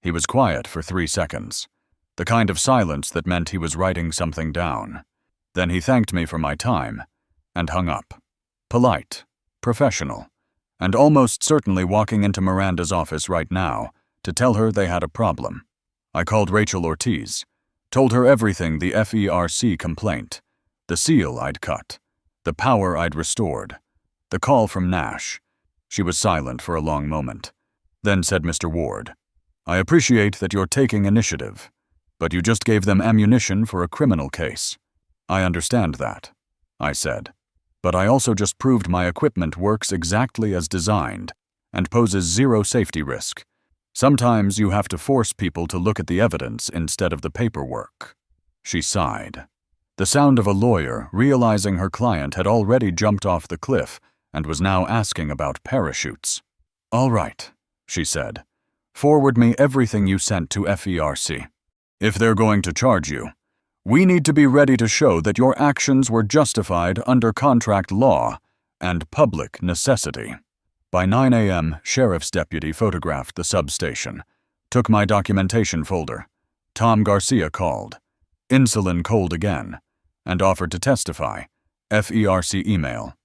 He was quiet for 3 seconds, the kind of silence that meant he was writing something down. Then he thanked me for my time and hung up. Polite, professional, and almost certainly walking into Miranda's office right now to tell her they had a problem. I called Rachel Ortiz, told her everything: the FERC complaint, the seal I'd cut, the power I'd restored, the call from Nash. She was silent for a long moment, then said, "Mr. Ward, I appreciate that you're taking initiative, but you just gave them ammunition for a criminal case." "I understand that," I said, "but I also just proved my equipment works exactly as designed and poses zero safety risk. Sometimes you have to force people to look at the evidence instead of the paperwork." She sighed, the sound of a lawyer realizing her client had already jumped off the cliff and was now asking about parachutes. "All right," she said, "forward me everything you sent to FERC. If they're going to charge you, we need to be ready to show that your actions were justified under contract law and public necessity." By 9 a.m., Sheriff's deputy photographed the substation, took my documentation folder. Tom Garcia called, insulin cold again, and offered to testify. FERC email.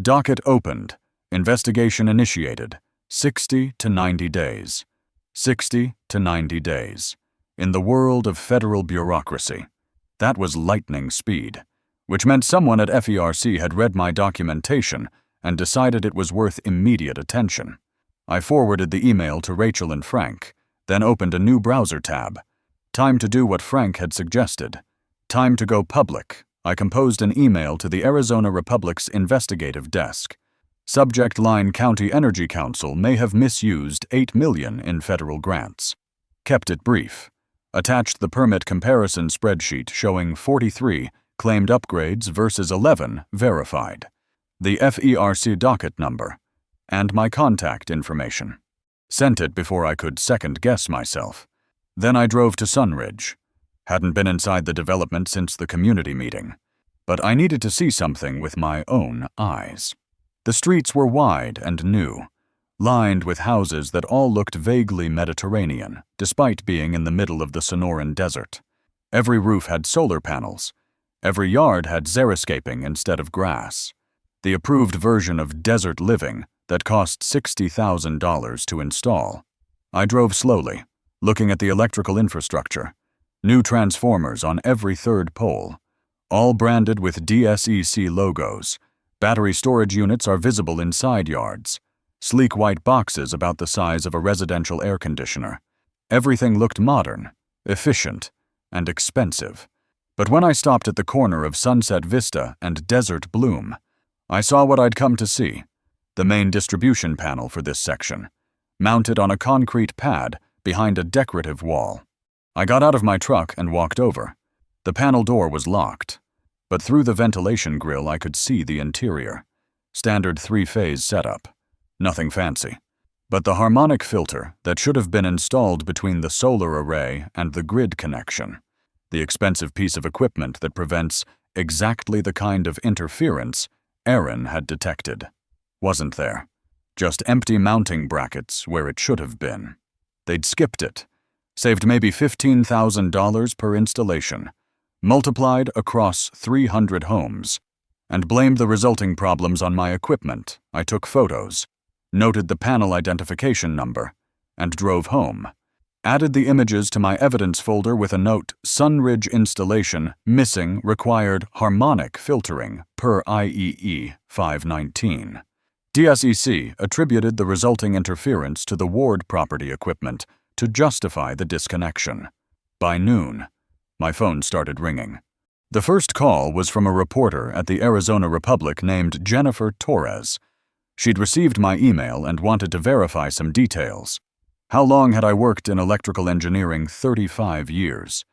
Docket opened, investigation initiated, 60 to 90 days. 60 to 90 days. In the world of federal bureaucracy, That was lightning speed, which meant someone at FERC had read my documentation and decided it was worth immediate attention. I forwarded the email to Rachel and Frank, then opened a new browser tab. Time to do what Frank had suggested. Time to go public. I composed an email to the Arizona Republic's investigative desk. Subject line: County Energy Council may have misused $8 million in federal grants. Kept it brief. Attached the permit comparison spreadsheet showing 43 claimed upgrades versus 11 verified. The FERC docket number, and my contact information. Sent it before I could second-guess myself. Then I drove to Sunridge. Hadn't been inside the development since the community meeting, but I needed to see something with my own eyes. The streets were wide and new, lined with houses that all looked vaguely Mediterranean, despite being in the middle of the Sonoran Desert. Every roof had solar panels. Every yard had xeriscaping instead of grass. The approved version of desert living that cost $60,000 to install. I drove slowly, looking at the electrical infrastructure. New transformers on every third pole, all branded with DSEC logos. Battery storage units are visible in side yards. Sleek white boxes about the size of a residential air conditioner. Everything looked modern, efficient, and expensive. But when I stopped at the corner of Sunset Vista and Desert Bloom, I saw what I'd come to see: the main distribution panel for this section, mounted on a concrete pad behind a decorative wall. I got out of my truck and walked over. The panel door was locked, but through the ventilation grill I could see the interior. Standard three-phase setup. Nothing fancy. But the harmonic filter that should have been installed between the solar array and the grid connection. The expensive piece of equipment that prevents exactly the kind of interference Aaron had detected. Wasn't there. Just empty mounting brackets where it should have been. They'd skipped it. Saved maybe $15,000 per installation, multiplied across 300 homes, and blamed the resulting problems on my equipment. I took photos, noted the panel identification number, and drove home. Added the images to my evidence folder with a note: Sunridge installation missing required harmonic filtering per IEE 519. DSEC attributed the resulting interference to the Ward property equipment to justify the disconnection. By noon, my phone started ringing. The first call was from a reporter at the Arizona Republic named Jennifer Torres. She'd received my email and wanted to verify some details. How long had I worked in electrical engineering? 35 years.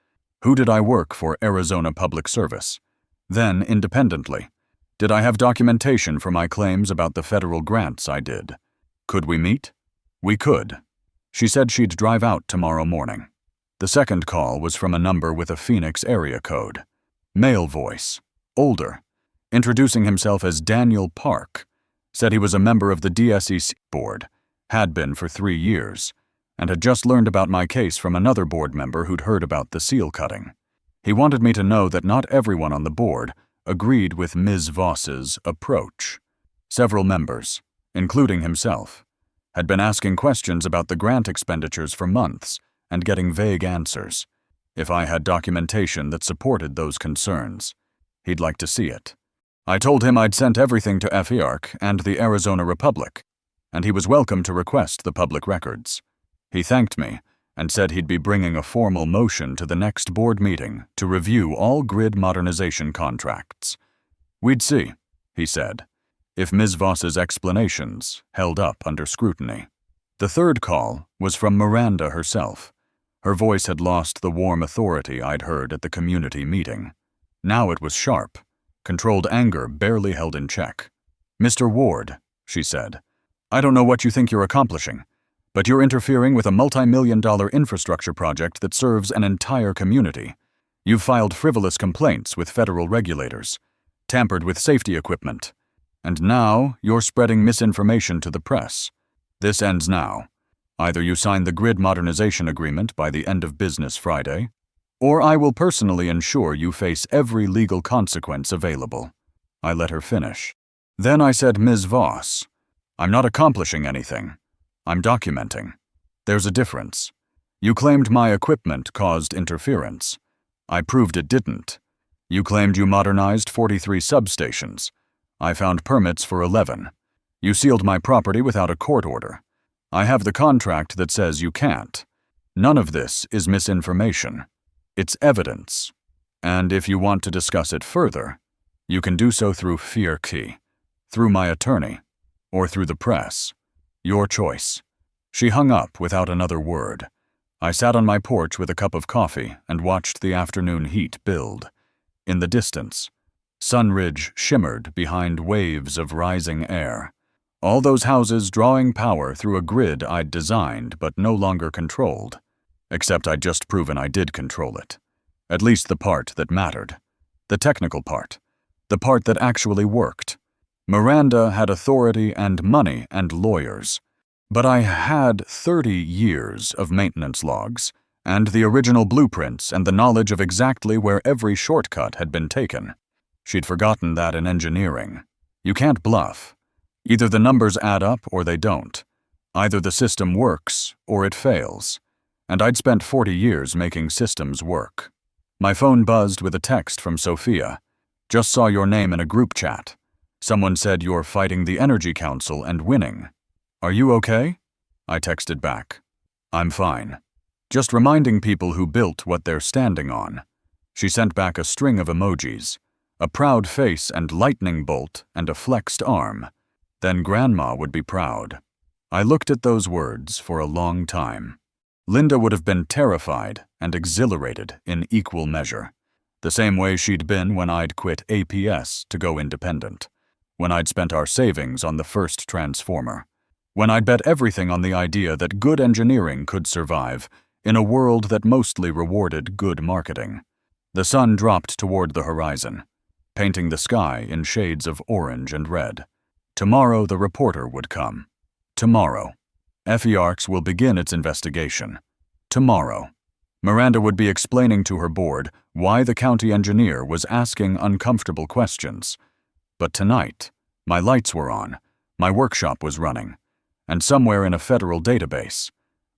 Who did I work for? Arizona Public Service. Then, independently, did I have documentation for my claims about the federal grants I did? Could we meet? We could. She said she'd drive out tomorrow morning. The second call was from a number with a Phoenix area code. Male voice, older, introducing himself as Daniel Park. Said he was a member of the DSEC board, had been for 3 years, and had just learned about my case from another board member who'd heard about the seal cutting. He wanted me to know that not everyone on the board agreed with Ms. Voss's approach. Several members, including himself, had been asking questions about the grant expenditures for months and getting vague answers. If I had documentation that supported those concerns, he'd like to see it. I told him I'd sent everything to FERC and the Arizona Republic, and he was welcome to request the public records. He thanked me and said he'd be bringing a formal motion to the next board meeting to review all grid modernization contracts. We'd see, he said, if Ms. Voss's explanations held up under scrutiny. The third call was from Miranda herself. Her voice had lost the warm authority I'd heard at the community meeting. Now it was sharp, controlled anger barely held in check. Mr. Ward, she said, I don't know what you think you're accomplishing, but you're interfering with a multi-million-dollar infrastructure project that serves an entire community. You've filed frivolous complaints with federal regulators, tampered with safety equipment, and now you're spreading misinformation to the press. This ends now. Either you sign the grid modernization agreement by the end of business Friday, or I will personally ensure you face every legal consequence available. I let her finish. Then I said, Ms. Voss, I'm not accomplishing anything. I'm documenting. There's a difference. You claimed my equipment caused interference. I proved it didn't. You claimed you modernized 43 substations. I found permits for 11. You sealed my property without a court order. I have the contract that says you can't. None of this is misinformation. It's evidence. And if you want to discuss it further, you can do so through Fierke, through my attorney, or through the press. Your choice. She hung up without another word. I sat on my porch with a cup of coffee and watched the afternoon heat build. In the distance, Sunridge shimmered behind waves of rising air. All those houses drawing power through a grid I'd designed but no longer controlled. Except I'd just proven I did control it. At least the part that mattered. The technical part. The part that actually worked. Miranda had authority and money and lawyers. But I had 30 years of maintenance logs, and the original blueprints and the knowledge of exactly where every shortcut had been taken. She'd forgotten that in engineering. You can't bluff. Either the numbers add up or they don't. Either the system works or it fails. And I'd spent 40 years making systems work. My phone buzzed with a text from Sophia. Just saw your name in a group chat. Someone said you're fighting the Energy Council and winning. Are you okay? I texted back. I'm fine. Just reminding people who built what they're standing on. She sent back a string of emojis. A proud face and lightning bolt and a flexed arm. Then Grandma would be proud. I looked at those words for a long time. Linda would have been terrified and exhilarated in equal measure. The same way she'd been when I'd quit APS to go independent. When I'd spent our savings on the first transformer. When I'd bet everything on the idea that good engineering could survive in a world that mostly rewarded good marketing. The sun dropped toward the horizon, painting the sky in shades of orange and red. Tomorrow the reporter would come. Tomorrow. FERX will begin its investigation. Tomorrow. Miranda would be explaining to her board why the county engineer was asking uncomfortable questions. But tonight, my lights were on, my workshop was running, and somewhere in a federal database,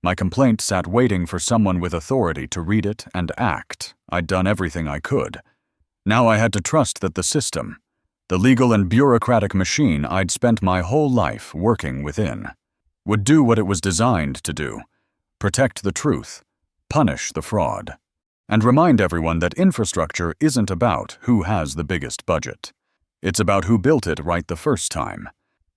my complaint sat waiting for someone with authority to read it and act. I'd done everything I could. Now I had to trust that the system, the legal and bureaucratic machine I'd spent my whole life working within, would do what it was designed to do, protect the truth, punish the fraud, and remind everyone that infrastructure isn't about who has the biggest budget. It's about who built it right the first time.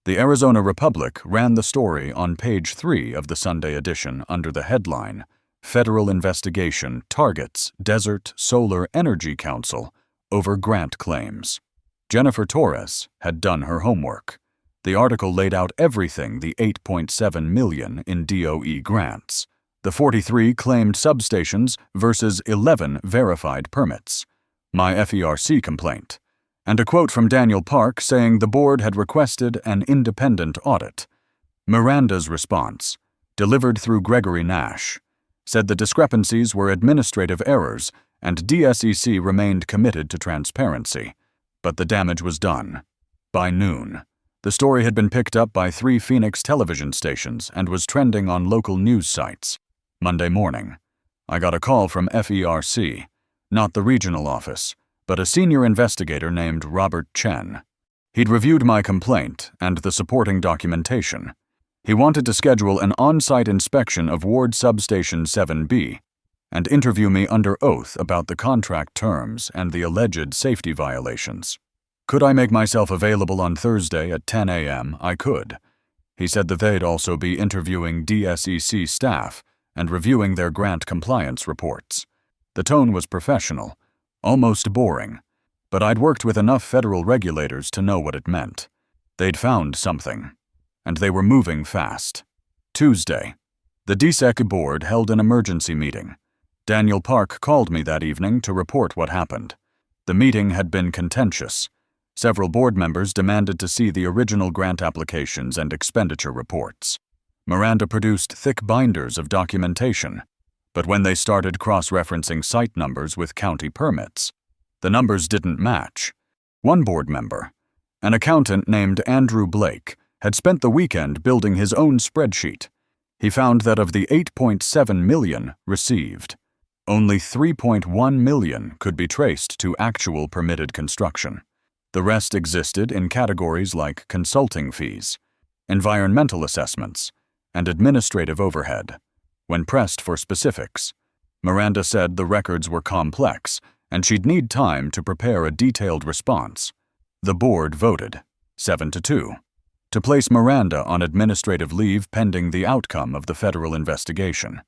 The Arizona Republic ran the story on page 3 of the Sunday edition under the headline, Federal Investigation Targets Desert Solar Energy Council Over Grant Claims. Jennifer Torres had done her homework. The article laid out everything the $8.7 million in DOE grants, the 43 claimed substations versus 11 verified permits, my FERC complaint, and a quote from Daniel Park saying the board had requested an independent audit. Miranda's response, delivered through Gregory Nash, said the discrepancies were administrative errors and DSEC remained committed to transparency. But the damage was done. By noon, the story had been picked up by 3 Phoenix television stations and was trending on local news sites. Monday morning, I got a call from FERC, not the regional office, but a senior investigator named Robert Chen. He'd reviewed my complaint and the supporting documentation. He wanted to schedule an on-site inspection of Ward Substation 7B and interview me under oath about the contract terms and the alleged safety violations. Could I make myself available on Thursday at 10 a.m.? I could. He said that they'd also be interviewing DSEC staff and reviewing their grant compliance reports. The tone was professional, almost boring, but I'd worked with enough federal regulators to know what it meant. They'd found something, and they were moving fast. Tuesday, the DSEC board held an emergency meeting. Daniel Park called me that evening to report what happened. The meeting had been contentious. Several board members demanded to see the original grant applications and expenditure reports. Miranda produced thick binders of documentation, but when they started cross-referencing site numbers with county permits, the numbers didn't match. One board member, an accountant named Andrew Blake, had spent the weekend building his own spreadsheet. He found that of the $8.7 million received, Only 3.1 million could be traced to actual permitted construction. The rest existed in categories like consulting fees, environmental assessments, and administrative overhead. When pressed for specifics, Miranda said the records were complex and she'd need time to prepare a detailed response. The board voted, 7-2, to place Miranda on administrative leave pending the outcome of the federal investigation.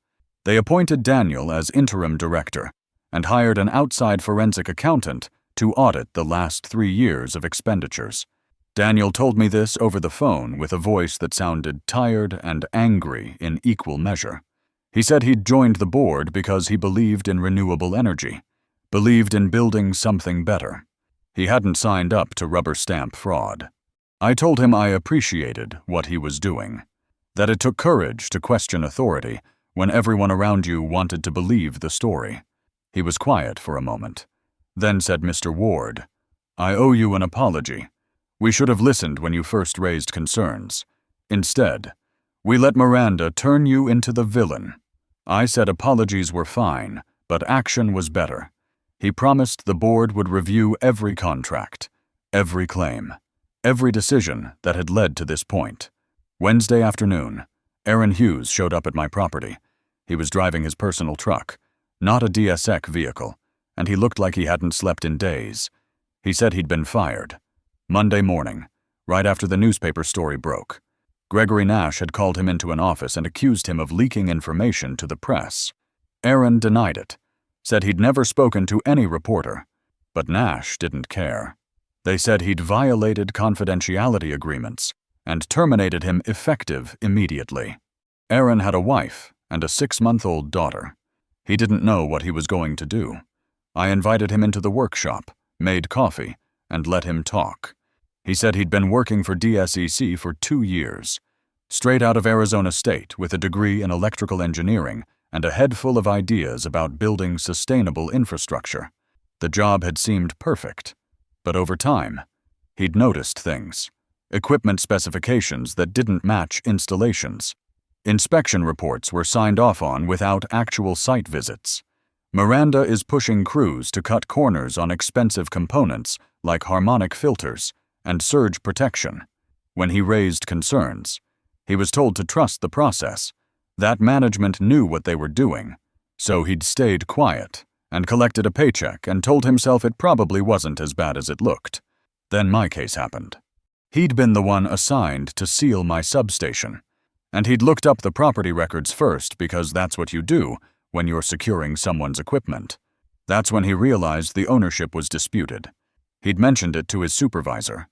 They appointed Daniel as interim director and hired an outside forensic accountant to audit the last 3 years of expenditures. Daniel told me this over the phone with a voice that sounded tired and angry in equal measure. He said he'd joined the board because he believed in renewable energy, believed in building something better. He hadn't signed up to rubber stamp fraud. I told him I appreciated what he was doing, that it took courage to question authority when everyone around you wanted to believe the story. He was quiet for a moment, then said, "Mr. Ward, I owe you an apology. We should have listened when you first raised concerns. Instead, we let Miranda turn you into the villain. I said apologies were fine, but action was better." He promised the board would review every contract, every claim, every decision that had led to this point. Wednesday afternoon, Aaron Hughes showed up at my property. He was driving his personal truck, not a DSEC vehicle, and he looked like he hadn't slept in days. He said he'd been fired. Monday morning, right after the newspaper story broke, Gregory Nash had called him into an office and accused him of leaking information to the press. Aaron denied it, said he'd never spoken to any reporter, but Nash didn't care. They said he'd violated confidentiality agreements and terminated him effective immediately. Aaron had a wife and a 6-month-old daughter. He didn't know what he was going to do. I invited him into the workshop, made coffee, and let him talk. He said he'd been working for DSEC for 2 years, straight out of Arizona State with a degree in electrical engineering and a head full of ideas about building sustainable infrastructure. The job had seemed perfect, but over time, he'd noticed things, equipment specifications that didn't match installations. Inspection reports were signed off on without actual site visits. Miranda is pushing crews to cut corners on expensive components like harmonic filters and surge protection. When he raised concerns, he was told to trust the process, that management knew what they were doing, so he'd stayed quiet and collected a paycheck and told himself it probably wasn't as bad as it looked. Then my case happened. He'd been the one assigned to seal my substation, and he'd looked up the property records first because that's what you do when you're securing someone's equipment. That's when he realized the ownership was disputed. He'd mentioned it to his supervisor,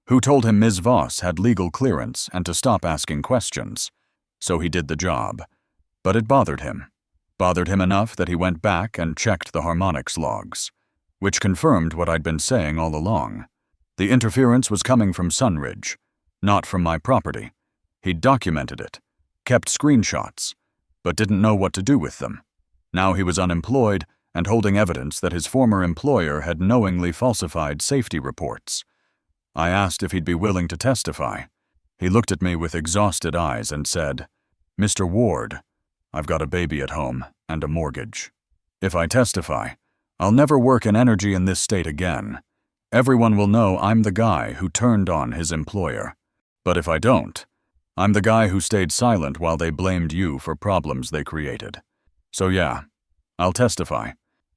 who told him Ms. Voss had legal clearance and to stop asking questions. So he did the job. But it bothered him enough that he went back and checked the harmonics logs, which confirmed what I'd been saying all along. The interference was coming from Sunridge, not from my property. He'd documented it, kept screenshots, but didn't know what to do with them. Now he was unemployed and holding evidence that his former employer had knowingly falsified safety reports. I asked if he'd be willing to testify. He looked at me with exhausted eyes and said, "Mr. Ward, I've got a baby at home and a mortgage. If I testify, I'll never work in energy in this state again. Everyone will know I'm the guy who turned on his employer. But if I don't, I'm the guy who stayed silent while they blamed you for problems they created. So yeah, I'll testify.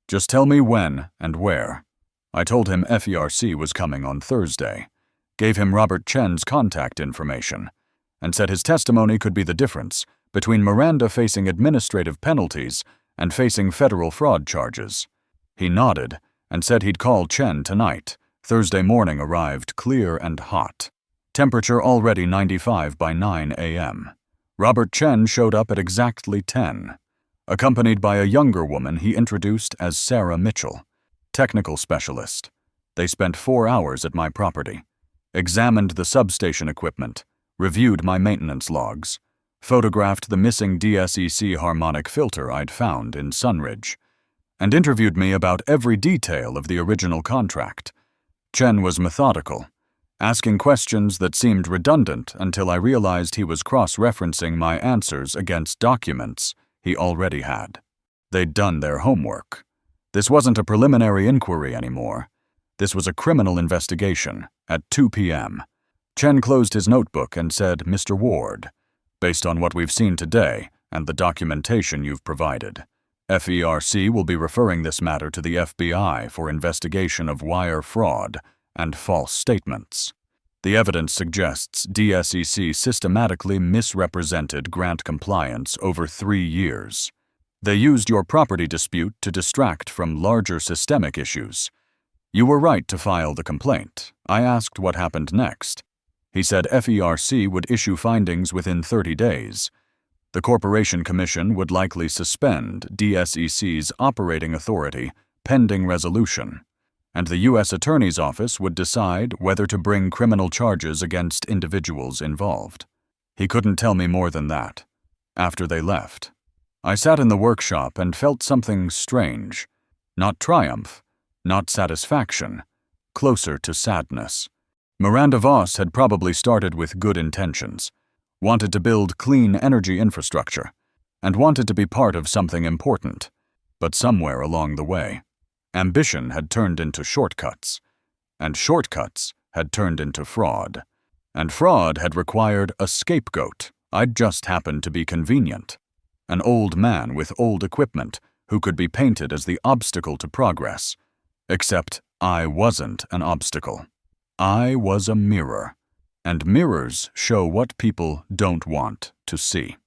Just tell me when and where." I told him FERC was coming on Thursday, gave him Robert Chen's contact information, and said his testimony could be the difference between Miranda facing administrative penalties and facing federal fraud charges. He nodded and said he'd call Chen tonight. Thursday morning arrived clear and hot. Temperature already 95 by 9 a.m. Robert Chen showed up at exactly 10, accompanied by a younger woman he introduced as Sarah Mitchell, technical specialist. They spent 4 hours at my property, examined the substation equipment, reviewed my maintenance logs, photographed the missing DSEC harmonic filter I'd found in Sunridge, and interviewed me about every detail of the original contract. Chen was methodical, asking questions that seemed redundant until I realized he was cross-referencing my answers against documents he already had. They'd done their homework. This wasn't a preliminary inquiry anymore. This was a criminal investigation at 2 p.m. Chen closed his notebook and said, "Mr. Ward, based on what we've seen today and the documentation you've provided, FERC will be referring this matter to the FBI for investigation of wire fraud and false statements. The evidence suggests DSEC systematically misrepresented grant compliance over 3 years. They used your property dispute to distract from larger systemic issues. You were right to file the complaint. I asked what happened next. He said FERC would issue findings within 30 days. The Corporation Commission would likely suspend DSEC's operating authority pending resolution, and the U.S. Attorney's Office would decide whether to bring criminal charges against individuals involved." He couldn't tell me more than that. After they left, I sat in the workshop and felt something strange. Not triumph, not satisfaction, closer to sadness. Miranda Voss had probably started with good intentions, wanted to build clean energy infrastructure, and wanted to be part of something important. But somewhere along the way, ambition had turned into shortcuts, and shortcuts had turned into fraud. And fraud had required a scapegoat. I'd just happened to be convenient. An old man with old equipment who could be painted as the obstacle to progress. Except I wasn't an obstacle. I was a mirror. And mirrors show what people don't want to see.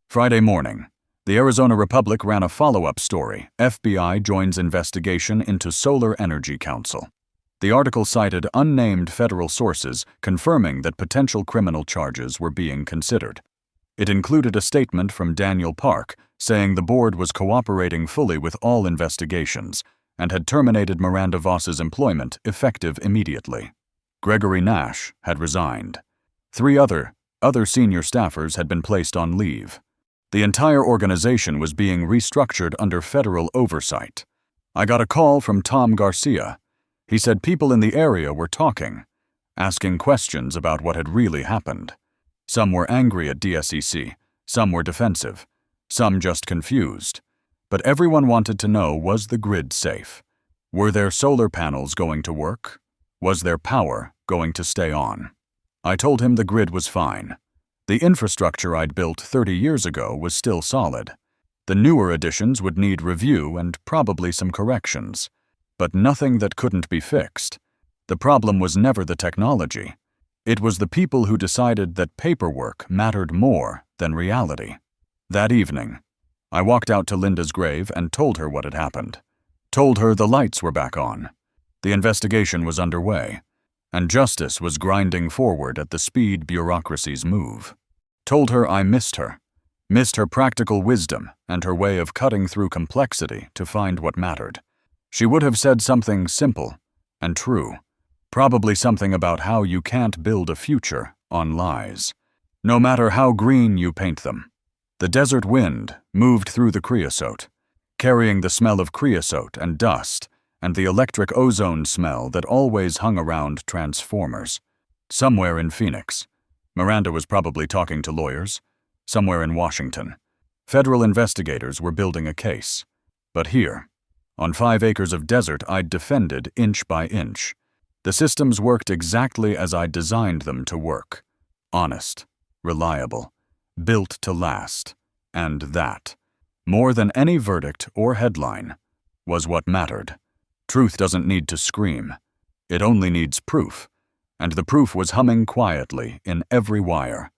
Friday morning, the Arizona Republic ran a follow-up story. FBI joins investigation into Solar Energy Council. The article cited unnamed federal sources confirming that potential criminal charges were being considered. It included a statement from Daniel Park saying the board was cooperating fully with all investigations and had terminated Miranda Voss's employment effective immediately. Gregory Nash had resigned. 3 other senior staffers had been placed on leave. The entire organization was being restructured under federal oversight. I got a call from Tom Garcia. He said people in the area were talking, asking questions about what had really happened. Some were angry at DSEC, some were defensive, some just confused. But everyone wanted to know, was the grid safe? Were their solar panels going to work? Was their power going to stay on? I told him the grid was fine. The infrastructure I'd built 30 years ago was still solid. The newer additions would need review and probably some corrections, but nothing that couldn't be fixed. The problem was never the technology. It was the people who decided that paperwork mattered more than reality. That evening, I walked out to Linda's grave and told her what had happened. Told her the lights were back on. The investigation was underway, and justice was grinding forward at the speed bureaucracies move. Told her I missed her practical wisdom and her way of cutting through complexity to find what mattered. She would have said something simple and true, probably something about how you can't build a future on lies, no matter how green you paint them. The desert wind moved through the creosote, carrying the smell of creosote and dust, and the electric ozone smell that always hung around transformers. Somewhere in Phoenix, Miranda was probably talking to lawyers. Somewhere in Washington, federal investigators were building a case. But here, on 5 acres of desert I'd defended inch by inch. The systems worked exactly as I designed them to work. Honest, reliable, built to last. And that, more than any verdict or headline, was what mattered. Truth doesn't need to scream. It only needs proof. And the proof was humming quietly in every wire,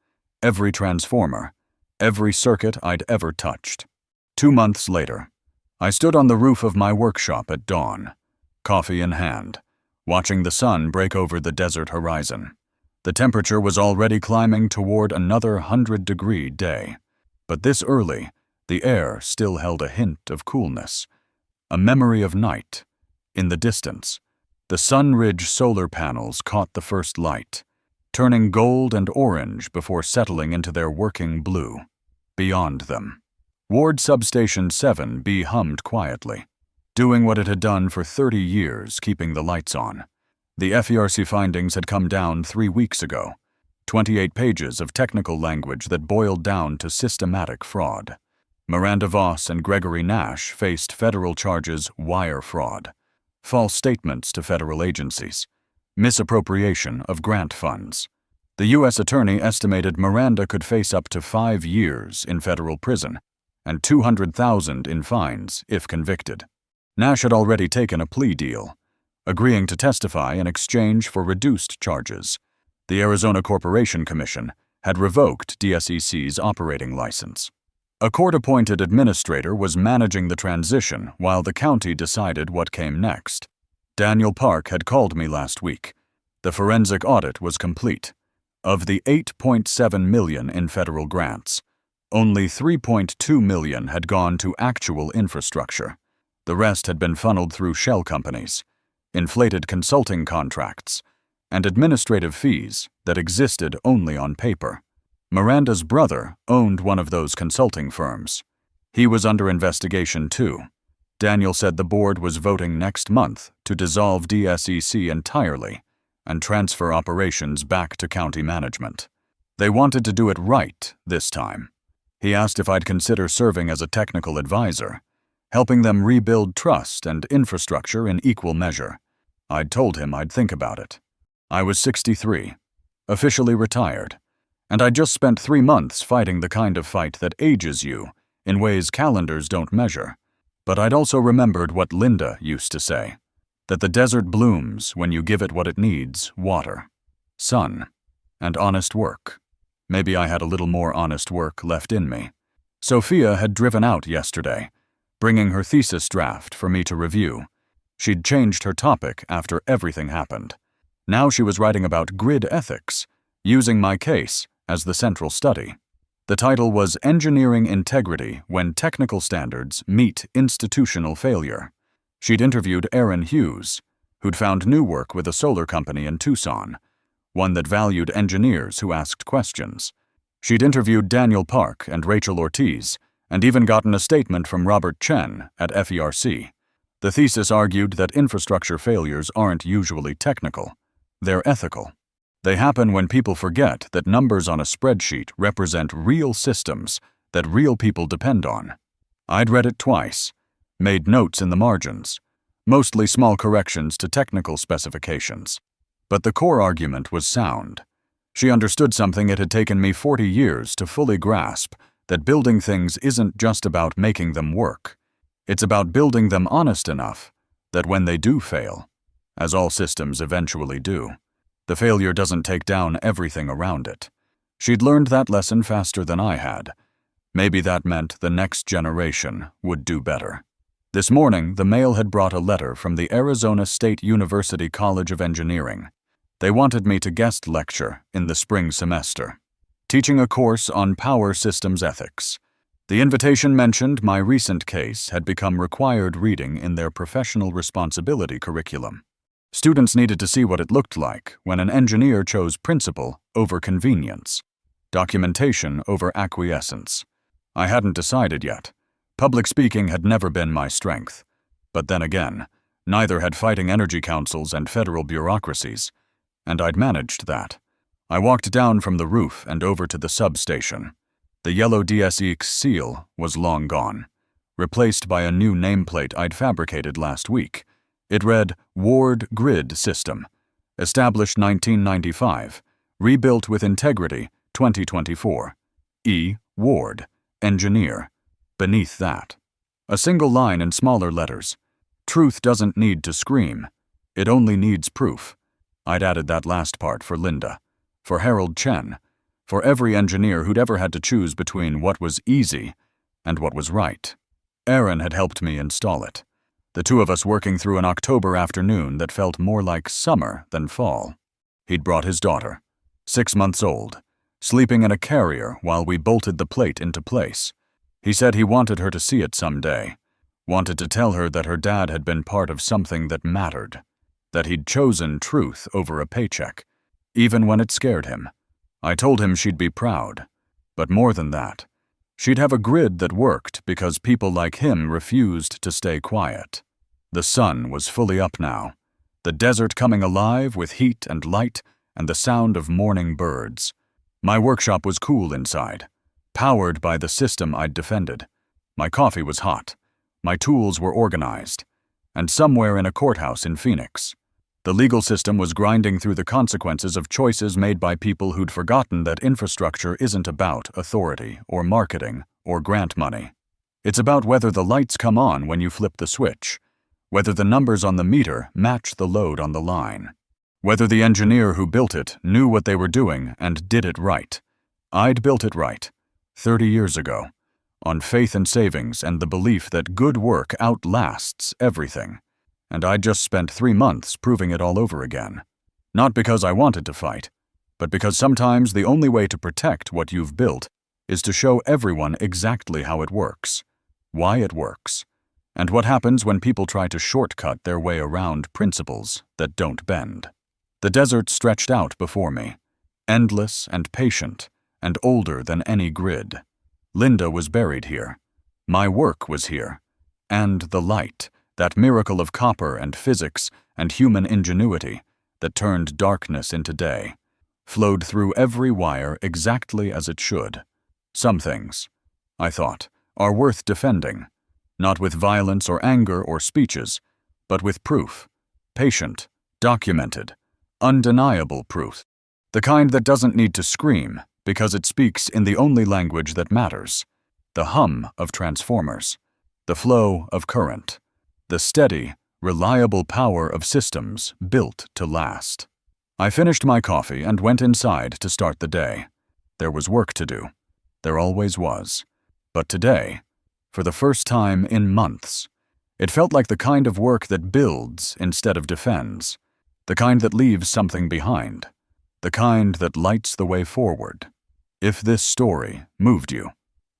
every transformer, every circuit I'd ever touched. 2 months later, I stood on the roof of my workshop at dawn, coffee in hand, watching the sun break over the desert horizon. The temperature was already climbing toward another 100-degree day. But this early, the air still held a hint of coolness, a memory of night. In the distance, the Sun Ridge solar panels caught the first light, turning gold and orange before settling into their working blue. Beyond them, Ward Substation 7B hummed quietly, doing what it had done for 30 years, keeping the lights on. The FERC findings had come down 3 weeks ago, 28 pages of technical language that boiled down to systematic fraud. Miranda Voss and Gregory Nash faced federal charges wire fraud, false statements to federal agencies, misappropriation of grant funds. The U.S. Attorney estimated Miranda could face up to 5 years in federal prison and $200,000 in fines if convicted. Nash had already taken a plea deal, agreeing to testify in exchange for reduced charges. The Arizona Corporation Commission had revoked DSEC's operating license. A court-appointed administrator was managing the transition while the county decided what came next. Daniel Park had called me last week. The forensic audit was complete. Of the $8.7 million in federal grants, only $3.2 million had gone to actual infrastructure. The rest had been funneled through shell companies, inflated consulting contracts, and administrative fees that existed only on paper. Miranda's brother owned one of those consulting firms. He was under investigation too. Daniel said the board was voting next month to dissolve DSEC entirely and transfer operations back to county management. They wanted to do it right this time. He asked if I'd consider serving as a technical advisor, helping them rebuild trust and infrastructure in equal measure. I'd told him I'd think about it. I was 63, officially retired, and I'd just spent 3 months fighting the kind of fight that ages you in ways calendars don't measure. But I'd also remembered what Linda used to say, that the desert blooms when you give it what it needs: water, sun, and honest work. Maybe I had a little more honest work left in me. Sophia had driven out yesterday, bringing her thesis draft for me to review. She'd changed her topic after everything happened. Now she was writing about grid ethics, using my case as the central study. The title was Engineering Integrity When Technical Standards Meet Institutional Failure. She'd interviewed Aaron Hughes, who'd found new work with a solar company in Tucson, one that valued engineers who asked questions. She'd interviewed Daniel Park and Rachel Ortiz, and even gotten a statement from Robert Chen at FERC. The thesis argued that infrastructure failures aren't usually technical. They're ethical. They happen when people forget that numbers on a spreadsheet represent real systems that real people depend on. I'd read it twice, made notes in the margins, mostly small corrections to technical specifications. But the core argument was sound. She understood something it had taken me 40 years to fully grasp, that building things isn't just about making them work. It's about building them honest enough that when they do fail, as all systems eventually do, the failure doesn't take down everything around it. She'd learned that lesson faster than I had. Maybe that meant the next generation would do better. This morning, the mail had brought a letter from the Arizona State University College of Engineering. They wanted me to guest lecture in the spring semester, teaching a course on power systems ethics. The invitation mentioned my recent case had become required reading in their professional responsibility curriculum. Students needed to see what it looked like when an engineer chose principle over convenience, documentation over acquiescence. I hadn't decided yet. Public speaking had never been my strength. But then again, neither had fighting energy councils and federal bureaucracies, and I'd managed that. I walked down from the roof and over to the substation. The yellow DSEC seal was long gone, replaced by a new nameplate I'd fabricated last week. It read, Ward Grid System, established 1995, rebuilt with integrity 2024. E. Ward, engineer. Beneath that, a single line in smaller letters. Truth doesn't need to scream. It only needs proof. I'd added that last part for Linda, for Harold Chen, for every engineer who'd ever had to choose between what was easy and what was right. Aaron had helped me install it. The two of us working through an October afternoon that felt more like summer than fall. He'd brought his daughter, 6 months old, sleeping in a carrier while we bolted the plate into place. He said he wanted her to see it someday, wanted to tell her that her dad had been part of something that mattered, that he'd chosen truth over a paycheck, even when it scared him. I told him she'd be proud, but more than that, she'd have a grid that worked because people like him refused to stay quiet. The sun was fully up now, the desert coming alive with heat and light and the sound of morning birds. My workshop was cool inside, powered by the system I'd defended. My coffee was hot. My tools were organized. And somewhere in a courthouse in Phoenix, the legal system was grinding through the consequences of choices made by people who'd forgotten that infrastructure isn't about authority or marketing or grant money. It's about whether the lights come on when you flip the switch, whether the numbers on the meter match the load on the line, whether the engineer who built it knew what they were doing and did it right. I'd built it right, 30 years ago, on faith and savings and the belief that good work outlasts everything. And I'd just spent 3 months proving it all over again. Not because I wanted to fight, but because sometimes the only way to protect what you've built is to show everyone exactly how it works, why it works, and what happens when people try to shortcut their way around principles that don't bend. The desert stretched out before me, endless and patient and older than any grid. Linda was buried here. My work was here. And the light, that miracle of copper and physics and human ingenuity that turned darkness into day, flowed through every wire exactly as it should. Some things, I thought, are worth defending, not with violence or anger or speeches, but with proof, patient, documented, undeniable proof, the kind that doesn't need to scream because it speaks in the only language that matters, the hum of transformers, the flow of current, the steady, reliable power of systems built to last. I finished my coffee and went inside to start the day. There was work to do. There always was. But today, for the first time in months, it felt like the kind of work that builds instead of defends, the kind that leaves something behind, the kind that lights the way forward. If this story moved you,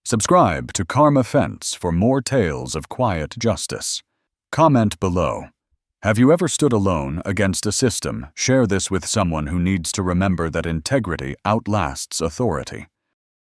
subscribe to Karma Fence for more tales of quiet justice. Comment below. Have you ever stood alone against a system? Share this with someone who needs to remember that integrity outlasts authority.